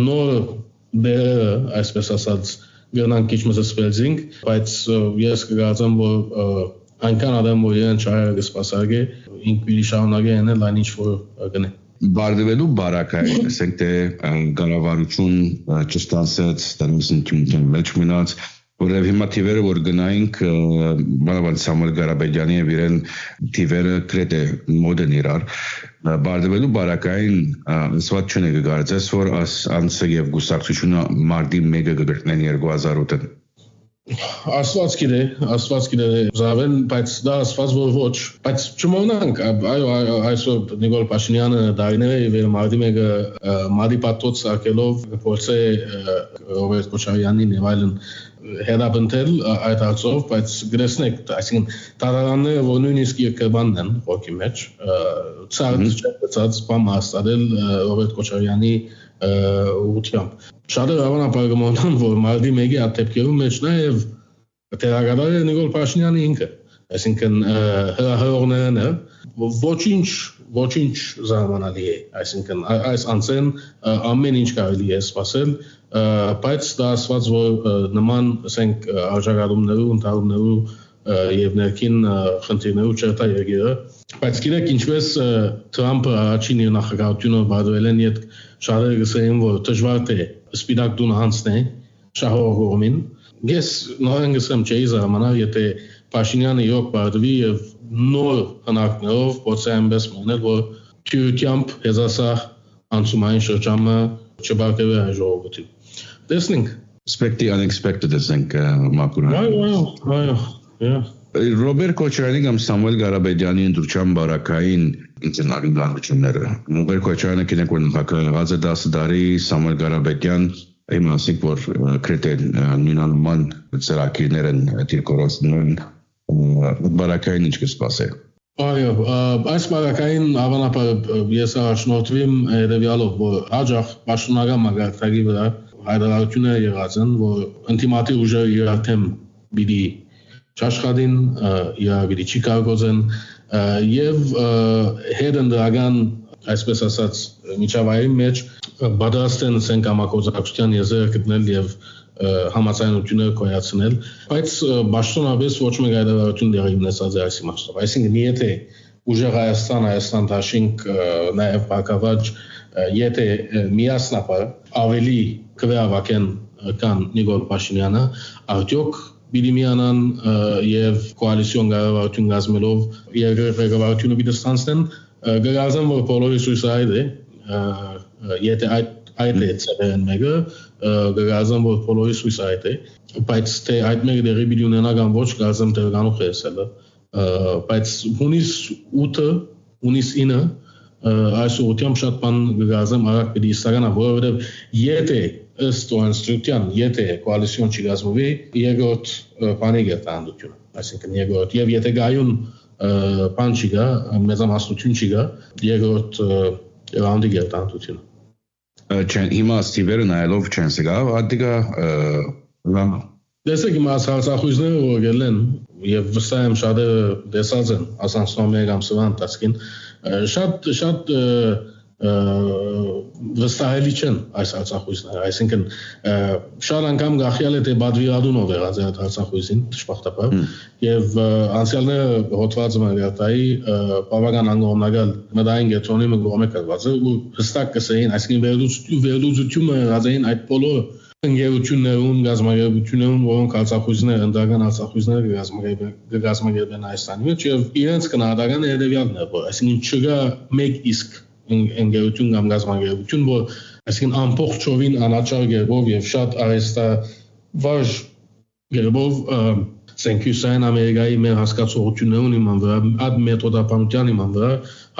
նոր դերը այսպես ասած գնանք քիչ մզսվելզինք բայց ես կգործեմ որ այնքան адам որ իրեն չայը կսպասարկե ինք պիտի շարունակի անել այն ինչ որ գնե Բարդվելու բարակային ասենք թե կառավարություն չստացած դերմիսնություն մեջ մնաց որև հիմա թիվերը որ գնայինք բանավան Սամվել Ղարաբեդյանի եւ իրեն թիվերը գրեթե մոդեն իրար Բարդվելու բարակային ասված չունի կգործես որ անցը եւ գուսակցությունը մարտի 1-ը կգտնեն 2008-ին Աստված գիտե զավեն բայց դա աստված որ ոչ բայց չմոռանանք այսօր Նիկոլ Փաշինյանը դարիների վեր մարտի 1-ը մարտի պատոց արկելով փորձե Ռոբերտ Քոչարյանին եւ այլն հետապնդել այդ հարցով բայց գրեսնեք այսինքն տարարանները որ նույնիսկ երկրբանն են ռոքի մեջ ցած բամ հաստատել Ռոբերտ Քոչարյանի ուղղությամբ Շատ հավանաբար կմոռանան որ մարտի 1-ի ատեպքերու մեջ նաև տեղակատարը Նիկոլ Փաշինյանի ինքը այսինքն հրահրողներն է ոչինչ ոչինչ զարմանալի է, այսինքն այս անցեն ամեն ինչ կարելի է սպասել, բայց դա ասված, որ նման, ասենք, արժանապատվություններու, ընդհանրումներու եւ ներքին խնդիրներու չերտա երկիրը, բայց գիտեք ինչպես Թրամփը առաջին իր նախագահությունը վարվել են, իդ շատերը գսեին, որ դժվար է սպիտակ տուն հանցնե շահողողումին, ես նորեն գսեմ չէի զարմանալ, եթե Փաշինյանը իրոք բարդվի եւ նոր հնարքներով փորձի այնպես մոնել, որ թյուրությամբ հեզասահ անցումային շրջանը չբարգեւի այն ժողովրդին։ Տեսնենք։ Expect the unexpected, ասենք մակուրան։ Այո։ Ռոբերտ Քոչարյանի կամ Սամուել Ղարաբեդյանի ընդրության բարակային ինտերնալի լանգությունները։ Ռոբերտ Քոչարյանը կինեք որ նախագահած է 10 տարի, Սամուել Ղարաբեդյան իմ ասենք որ կրետել նույնանման ծրագիրներ են դիրքորոշվում բարակային ինչ կսպասել։ Այո, այս բարակային հավանաբար ես առաջնորդվեմ հետևյալով, որ հաջող պաշտոնական մագարտակի վրա հայտարարություններ եղած են, որ ինտիմատի ուժերը իրարթեմ պիտի չաշխատին, իրար պիտի չի կարգոզեն եւ հետընտրական այսպես ասած միջավայրի մեջ պատրաստ են ասենք համագործակցության եզրեր գտնել եւ համաձայնություններ կայացնել, բայց պաշտոնապես ոչ մեկ հայտարարություն դեղի ունեցած է այս իմաստով։ Այսինքն եթե ուժեղ Հայաստան դաշինք նաեւ բակավաճ եթե միասնապար ավելի կվեավակեն կան Նիկոլ Փաշինյանը, արդյոք պիտի միանան եւ կոալիցիոն կառավարություն կազմելով երկրի ղեկավարությունը պիտի ստանցնեն, գարազան որ բոլորի սույսայդ է, եթե այդ է ծերեն մեկը գազան որ բոլորի սույսայդ է, բայց թե այդ մեկը դեղի պիտի ունենա կամ ոչ գազան տեղանուխ է ասելը, բայց հունիս 8-ը, հունիս 9-ը այս ուղղությամբ շատ բան գազան արագ պիտի իսականա, որովհետև եթե ըստ օրենսդրության, եթե կոալիցիոն չի կազմվի, երկրորդ բանի գերտանդություն, այսինքն երկրորդ եւ եթե գայուն բան չի գա, մեծամասնություն չի գա, երկրորդ ռաունդի գերտանդություն։ Հիմա ստիվերը նայելով չեն սգա, ադիգա Տեսեք հիմա հարցախույզները որ գել են եւ վստահ եմ շատերը տեսած են ասանցնոմեր կամ սվան տասկին շատ վստահելի չեն այս հարցախույզները, այսինքն շատ անգամ գախյալ է թե բադվիրադունով եղած է այդ հարցախույզին դժբախտաբար եւ անցյալները հոդված մարգարտայի բավական անգողնագալ մտային գետրոնի մգոմե կրված է ու հստակ կսեին, այսինքն վերլուծությունը եղածային այդ բոլոր ընկերություններուն, գազམ་ագերություններուն, որոնք հարցախույզներ, ընդդական հարցախույզներ կգազմագերբեն Հայաստանի մեջ եւ իրենց կնահատականը հետեւյալն է, որ այսինքն չկա մեկ իսկ ընկերություն կամ գազམ་ագերություն, որ այսինքն ամբողջովին անաչառ գերբով եւ շատ արհեստավարժ գերբով Սենքյուսային Ամերիկայի մեր հասկացողություններուն իման վրա, այդ մեթոդապանության իման վրա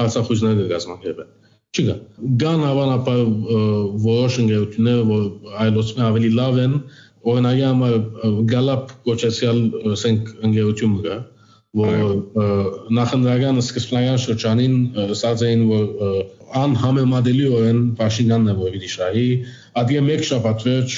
հարցախույզներ կգազմագերբեն։ Չկա։ Կան հավանաբար որոշ ընկերություններ, որ այլոց ավելի լավ են, օրինակի համար Գալապ կոչեցյալ ասենք ընկերություն կա, որ նախընտրական սկզբնական շրջանին ասած էին, որ անհամեմատելիորեն Փաշինյանն է որ պիտի շահի, ադիե մեկ շաբաթ վերջ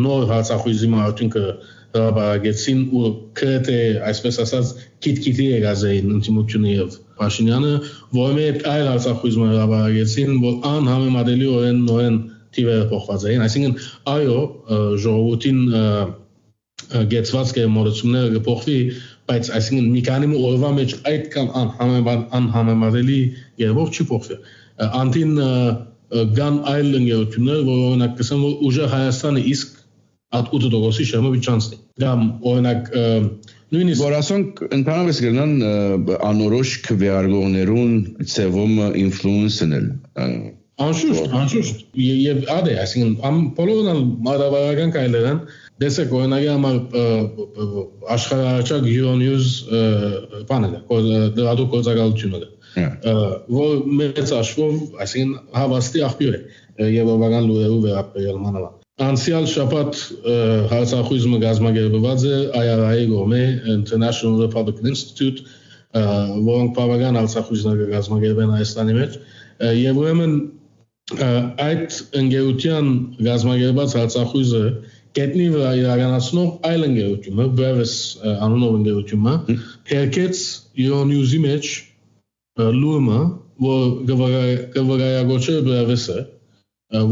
նոր հարցախույզի մարդունքը հրապարակեցին ու կրեթե այսպես ասած քիթ-քիթի եղազեին ինտիմությունը եւ Փաշինյանը, որը մեկ այլ հարցախույզը հրապարակեցին, որ անհամեմատելիորեն նորեն թիվերը փոխված էին, այսինքն այո ժողովրդին գեցված կերմորությունները կփոխվի, բայց այսինքն մի քանի օրվա մեջ այդքան անհամեմատելի երբով չի փոխվի։ Անտին կան այլ ընկերություններ, որ օրինակ կսեմ որ ուժը Հայաստանը իսկ at 8%-ի շեմը վիճանցնի։ Կամ օրինակ նույնիսկ որ ասոնք ընդհանրապես կգնան անորոշ քվեարկողներուն ծևում ինֆլուենսնել։ Անշուշտ եւ ադե, այսինքն բոլորն մարտավարական կայլեր են, դեսեք օրինակի համար աշխարհարչակ Euronews բանը դրադու կորցակալությունը որ մեծ աշխով, այսինքն հավաստի աղբյուր է եւ բավական լուրերով վերաբերյալ Անցյալ շաբաթ հարցախույզը գազմագերբված է IRI գոմե International Republican Institute, որոնք բավական հարցախույզներ գազմագերբեն Հայաստանի մեջ եւ ուրեմն այդ ընկերության գազմագերբած հարցախույզը գետնի վրա իրականացնող այլ ընկերությունը, Brevis անունով ընկերությունը, հերկեց Euronews-ի մեջ լուրը, որ գվարայագոչը բրավես է,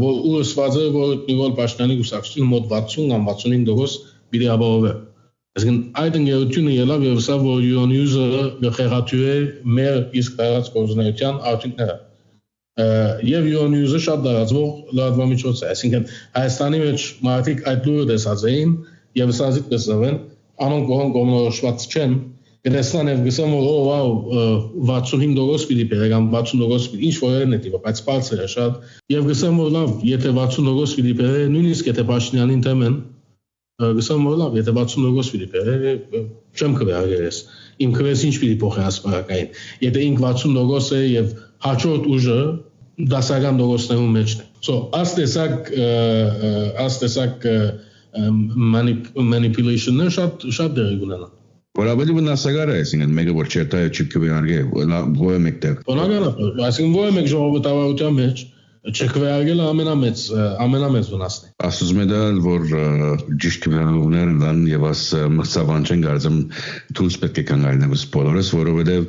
որ ուրսված է, որ Նիկոլ Փաշինյանի գուսակցությունը մոտ 60 կամ 65% պիտի ապահովի։ Այսինքն այդ ընկերությունը ելավ եւ ասավ, որ Euronews-ը գխեղաթյուրե մեր իսկ տարած գործունեության արդյունքները։ Եվ Euronews-ը շատ դարածվող լրատվամիջոց է, այսինքն Հայաստանի մեջ մարդիկ այդ լուրը տեսած էին եւ ասածից տեսավ են, անոնք որոնք կողմնորոշված չեն, գտեսնան եւ գսան որ վաու 65% պիտի բերե կամ 60% ինչ որն է տիպը, բայց բարձր է շատ եւ գսան որ լավ, եթե 60% պիտի բերե, նույնիսկ եթե Փաշինյանին թեմեն գսան որ լավ, եթե 60% պիտի բերե, չեմ քվեարկես։ Իմ քվես ինչ պիտի փոխի ասպարակային։ Եթե ինք 60% է եւ հաջորդ ուժը դասական դոգոսներում մեջն է։ So աստեսակ manipulation-ը շատ դեր ունենա։ Որ ավելի վնասակար է, այսինքն մեկը որ չերտայը չքվեարկե, ո՞ը մեկտեղ։ Բնականաբար, այսինքն ո՞ը մեկ ժողովրդավարության մեջ չքվեարկելը ամենամեծ վնասն է։ Ասում եմ որ ճիշտ քվեարկողներն դան եւ աս մրցավան չեն գարձում դուրս պետք է կանգնելս բոլորս, որովհետեւ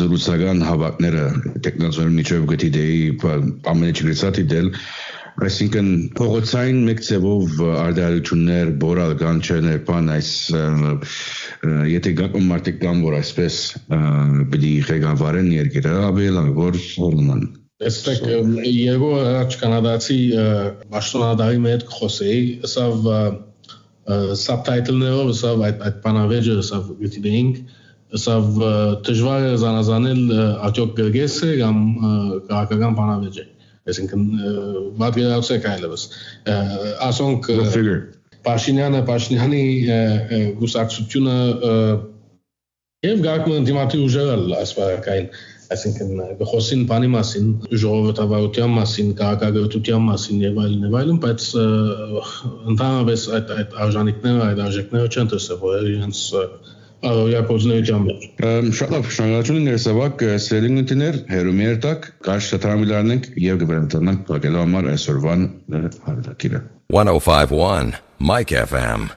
զրուցական հավաքները տեխնոլոգիայի միջով գտիդեի ամենը չգրծատի դել այսինքն փողոցային մեկ ձևով արդարություններ բորալ կան չներ բան այս եթե գակում մարդիկ կան որ այսպես պիտի ղեկավարեն երկիրը ավելի որ հորման Այստեղ երկու առաջ կանադացի պաշտոնադարի հետ խոսեի, ասավ subtitle-ներով, ասավ այդ բանավեճը, ասավ գտիդեինք, ասավ դժվար է զանազանել արդյոք գրգես է կամ քաղաքական բանավեճ է։ Այսինքն պատկերացրեք այլևս ասոնք Փաշինյանի գուսակցությունը եւ գարկման դիմացի ուժերալ ասպարակային այսինքն գխոսին բանի մասին ժողովրդավարության մասին քաղաքագործության մասին եւ այլն բայց ընդհանրապես այդ արժանինքները այդ արժեքները չեն դրսևորել իրենց Արոյակոզնեության մեջ։ Շատ լավ, շնորհակալություն ներսավակ սերինգներ հերոմերտակ կարճ շտարամիլարն ենք եւ գվերնտանանք բակելու համար այսօրվան հարդակիրը 105.1 Mike FM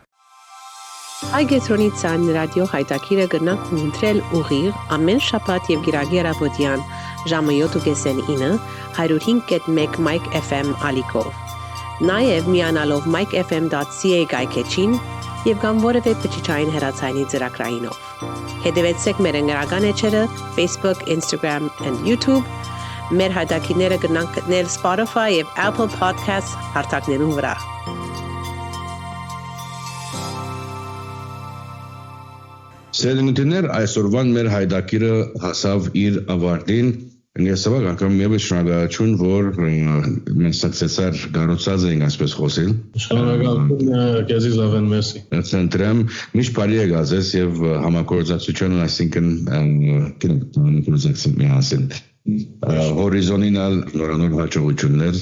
Հայգետրոնիցան ռադիո հայտակիրը գտնակ ունտրել ուղիղ ամեն շաբաթ եւ գիրագի առավոտյան ժամը 7:09 105.1 Mike FM ալիքով։ Նաեւ միանալով mikefm.ca գայքեչին եւ կամ որևէ բջջային հեռացայինի ծրագրայինով։ Հետևեցեք մեր ընկերական էջերը Facebook, Instagram and YouTube։ Մեր հայտակիրները գտնանք գտնել Spotify եւ Apple Podcasts հարթակներում վրա։ Սերինգներ այսօրվան մեր հայտակիրը հասավ իր ավարտին Ներսավակ անգամ եւս շնորհակալություն որ մենք ցեցար գարուցած ենք այսպես խոսել Շնորհակալություն քեզ Զավեն մերսի Ցենտրում միշտ բարի եղած եւ համագործակցություն այսինքն կինոզակցություն միասին հորիզոնինալ նորանոր հաջողություններ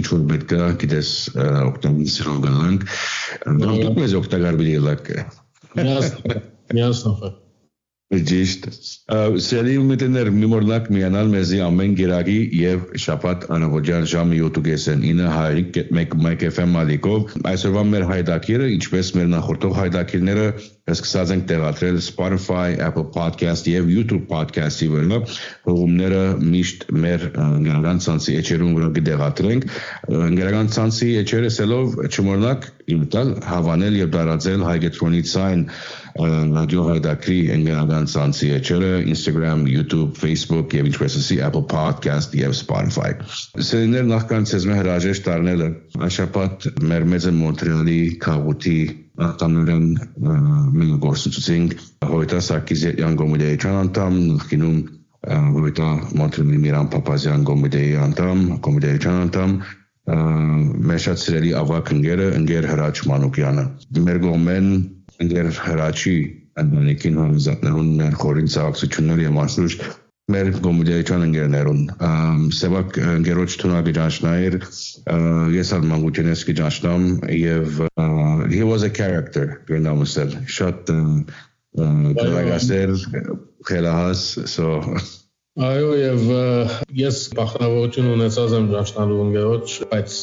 ինչ որ պետք է գիտես օգտագործել գանք դուք մեզ օգտագործել ելակ միասնով Ճիշտ Սերի միտներ միմորնակ միանալ մեզի ամեն գերագի եւ շաբաթ անավոջան ժամը 7:09 105.1 Mike FM ալիքով այսօրվա մեր հայտակիրը ինչպես մեր նախորդող հայտակիրները սկսած ենք տեղադրել Spotify, Apple Podcast եւ YouTube Podcast-ի վրա հողումները միշտ մեր ընկերական ցանցի էջերում վրա կդեղադրենք ընկերական ցանցի էջերը սելով չմոռնաք իմտալ հավանել եւ դարաձել հայգետրոնիցային ռադիո հայտակրի ընկերական ցանցի էջերը Instagram, YouTube, Facebook եւ ինչպես ասի Apple Podcast եւ Spotify Սերիներ նախքան ցեզմե հրաժեշտ դառնելը Աշապատ մեր մեծը Մոնտրեալի քաղուտի ատամներն մենք գործընկերենք Հոյտա Սարգսյան Գոմեդիական անդամ նախինում Հոյտա Մոնտրեալի Միրան Պապազյան Գոմեդիայի անդամ Գոմեդիական անդամ մեր շատ սիրելի ավակ ընկեր Հրաչ Մանուկյանը մեր գոմեն ընկեր Հրաչի Անտոնիկին հորիզատներուն մեր խորին ցավակցություններ եւ մասնուշ մեր գոմեդիական ընկերներուն սեվակ ընկերոջ թունակի ճաշնայր ես ալ մանգուտենեսկի ճաշնամ եւ he was a character շատ գլագասեր խելահաս so Այո, եւ ես բախտավորություն ունեցած եմ ճաշնալու ընկերոջ, բայց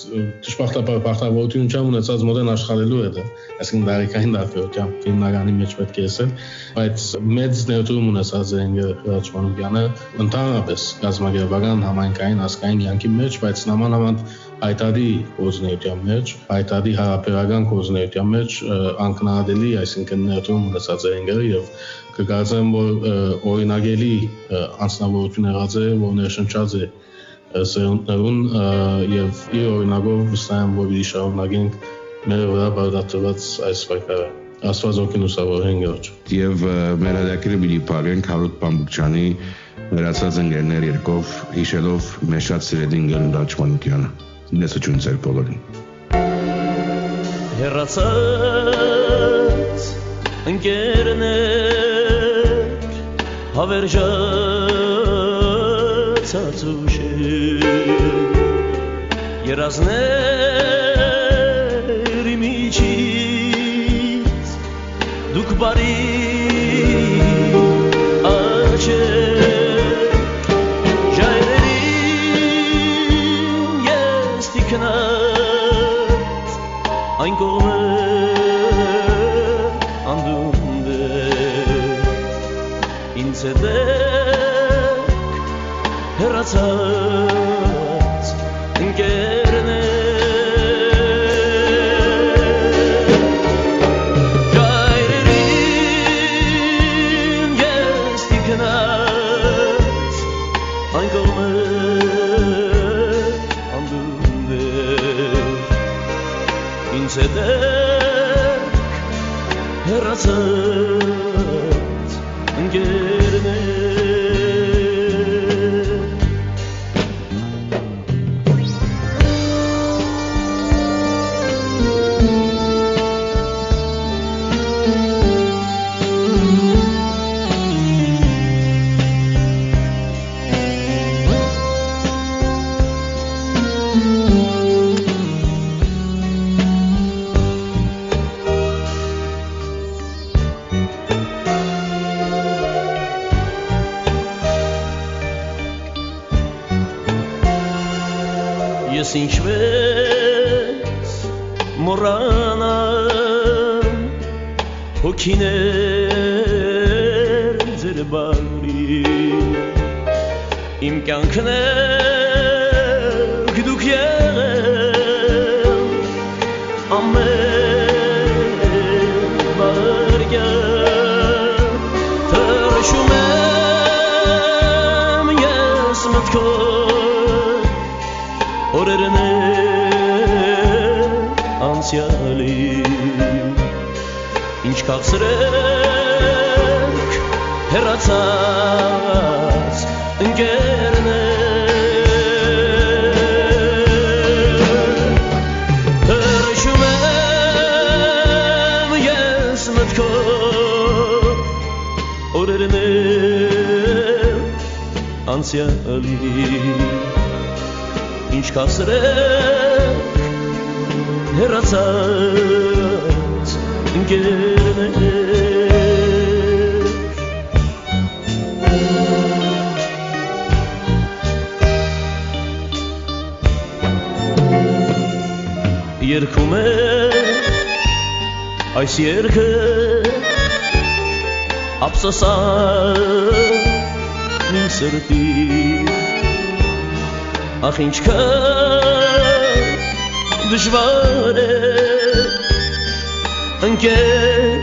դժբախտաբար բախտավորություն չեմ ունեցած մոդեն աշխատելու հետ, այսինքն դարիքային դարբերությամբ ֆիլմնարանի մեջ պետք է ասել, բայց մեծ ներդրում ունեցած է Հրաչ Մանուկյանը ընդհանրապես գազագերբական համայնքային ազգային կյանքի մեջ, բայց նամանավանդ հայտարարի գործունեության մեջ, հայտարարի հարաբերական գործունեության մեջ անկնահատելի, այսինքն ներդրում ունեցած է ընկերը եւ կգործեմ, որ օրինագելի անձնավորություն եղած է, որ ներշնչած է սերունդներուն եւ իր օրինակով վստահ եմ, որ շարունակենք մեր վրա բարդացված այս պայքարը։ Աստված օգին ուսավորեն գոչ։ Եվ մեր հրակիրը պիտի փակենք Հարութ Բամբուկչյանի վերացած ընկերներ երկով հիշելով մեր շատ սիրելի ընկեր Հրաչ Մանուկյանը։ Նեսություն ձեր բոլորին։ Հեռացած ընկերներ հավերժացած ուշեր երազների միջից դուք բարի աչեր ժայռերին ես տիքնած այն կողմը անդունդ ինձ հետեք հեռացած ընկերներ ժայռերին ես տիքնած այն կողմը անդունդ ինձ հետեք հեռացած ընկերներ Ես ինչպես մոռանամ հոգիներ ձեր բարի իմ կյանքն եք դուք եղել ամեն վարգյան թռչում եմ ես մտքով օրերն անցյալի ինչ քաղցրեք հեռացած ընկերներ թռչում եմ ես մտքով օրերն անցյալի ինչ քաղցրեք հեռացած ընկերներ երգում է այս երգը ափսոսան իմ սրտի ախ ինչքան դժվար է ընկեր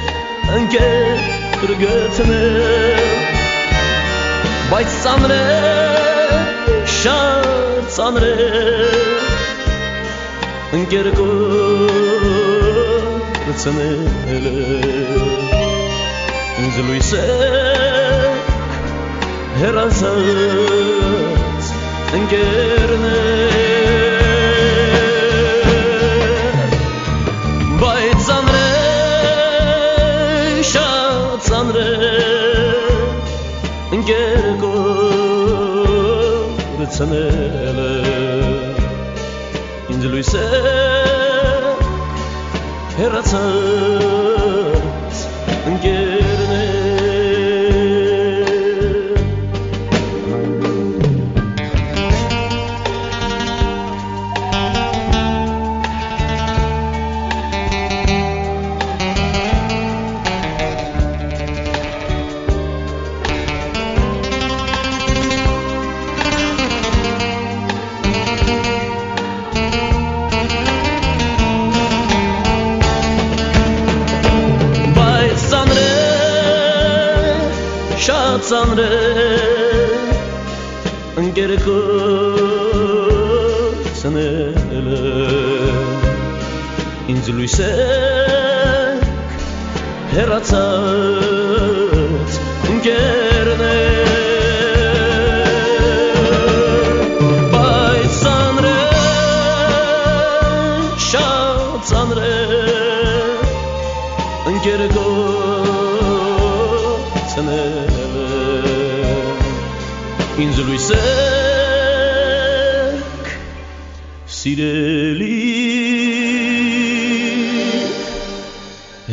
գտնել բայց ծանր է շատ ծանր է ընկեր կորցնել ինձ լույս է հեռացած ընկերներ բայց ծանր է շատ ծանր է ընկեր կորցնել ինձ լույս է հեռացած ընկերներ ընկերկոծնել ինձ լույսեք հեռացած ընկերներ բայց ծանրեն ընկերկոծնել ինձ լույսեք սիրելի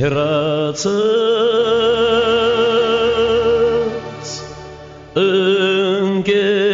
հեռացած ընկեր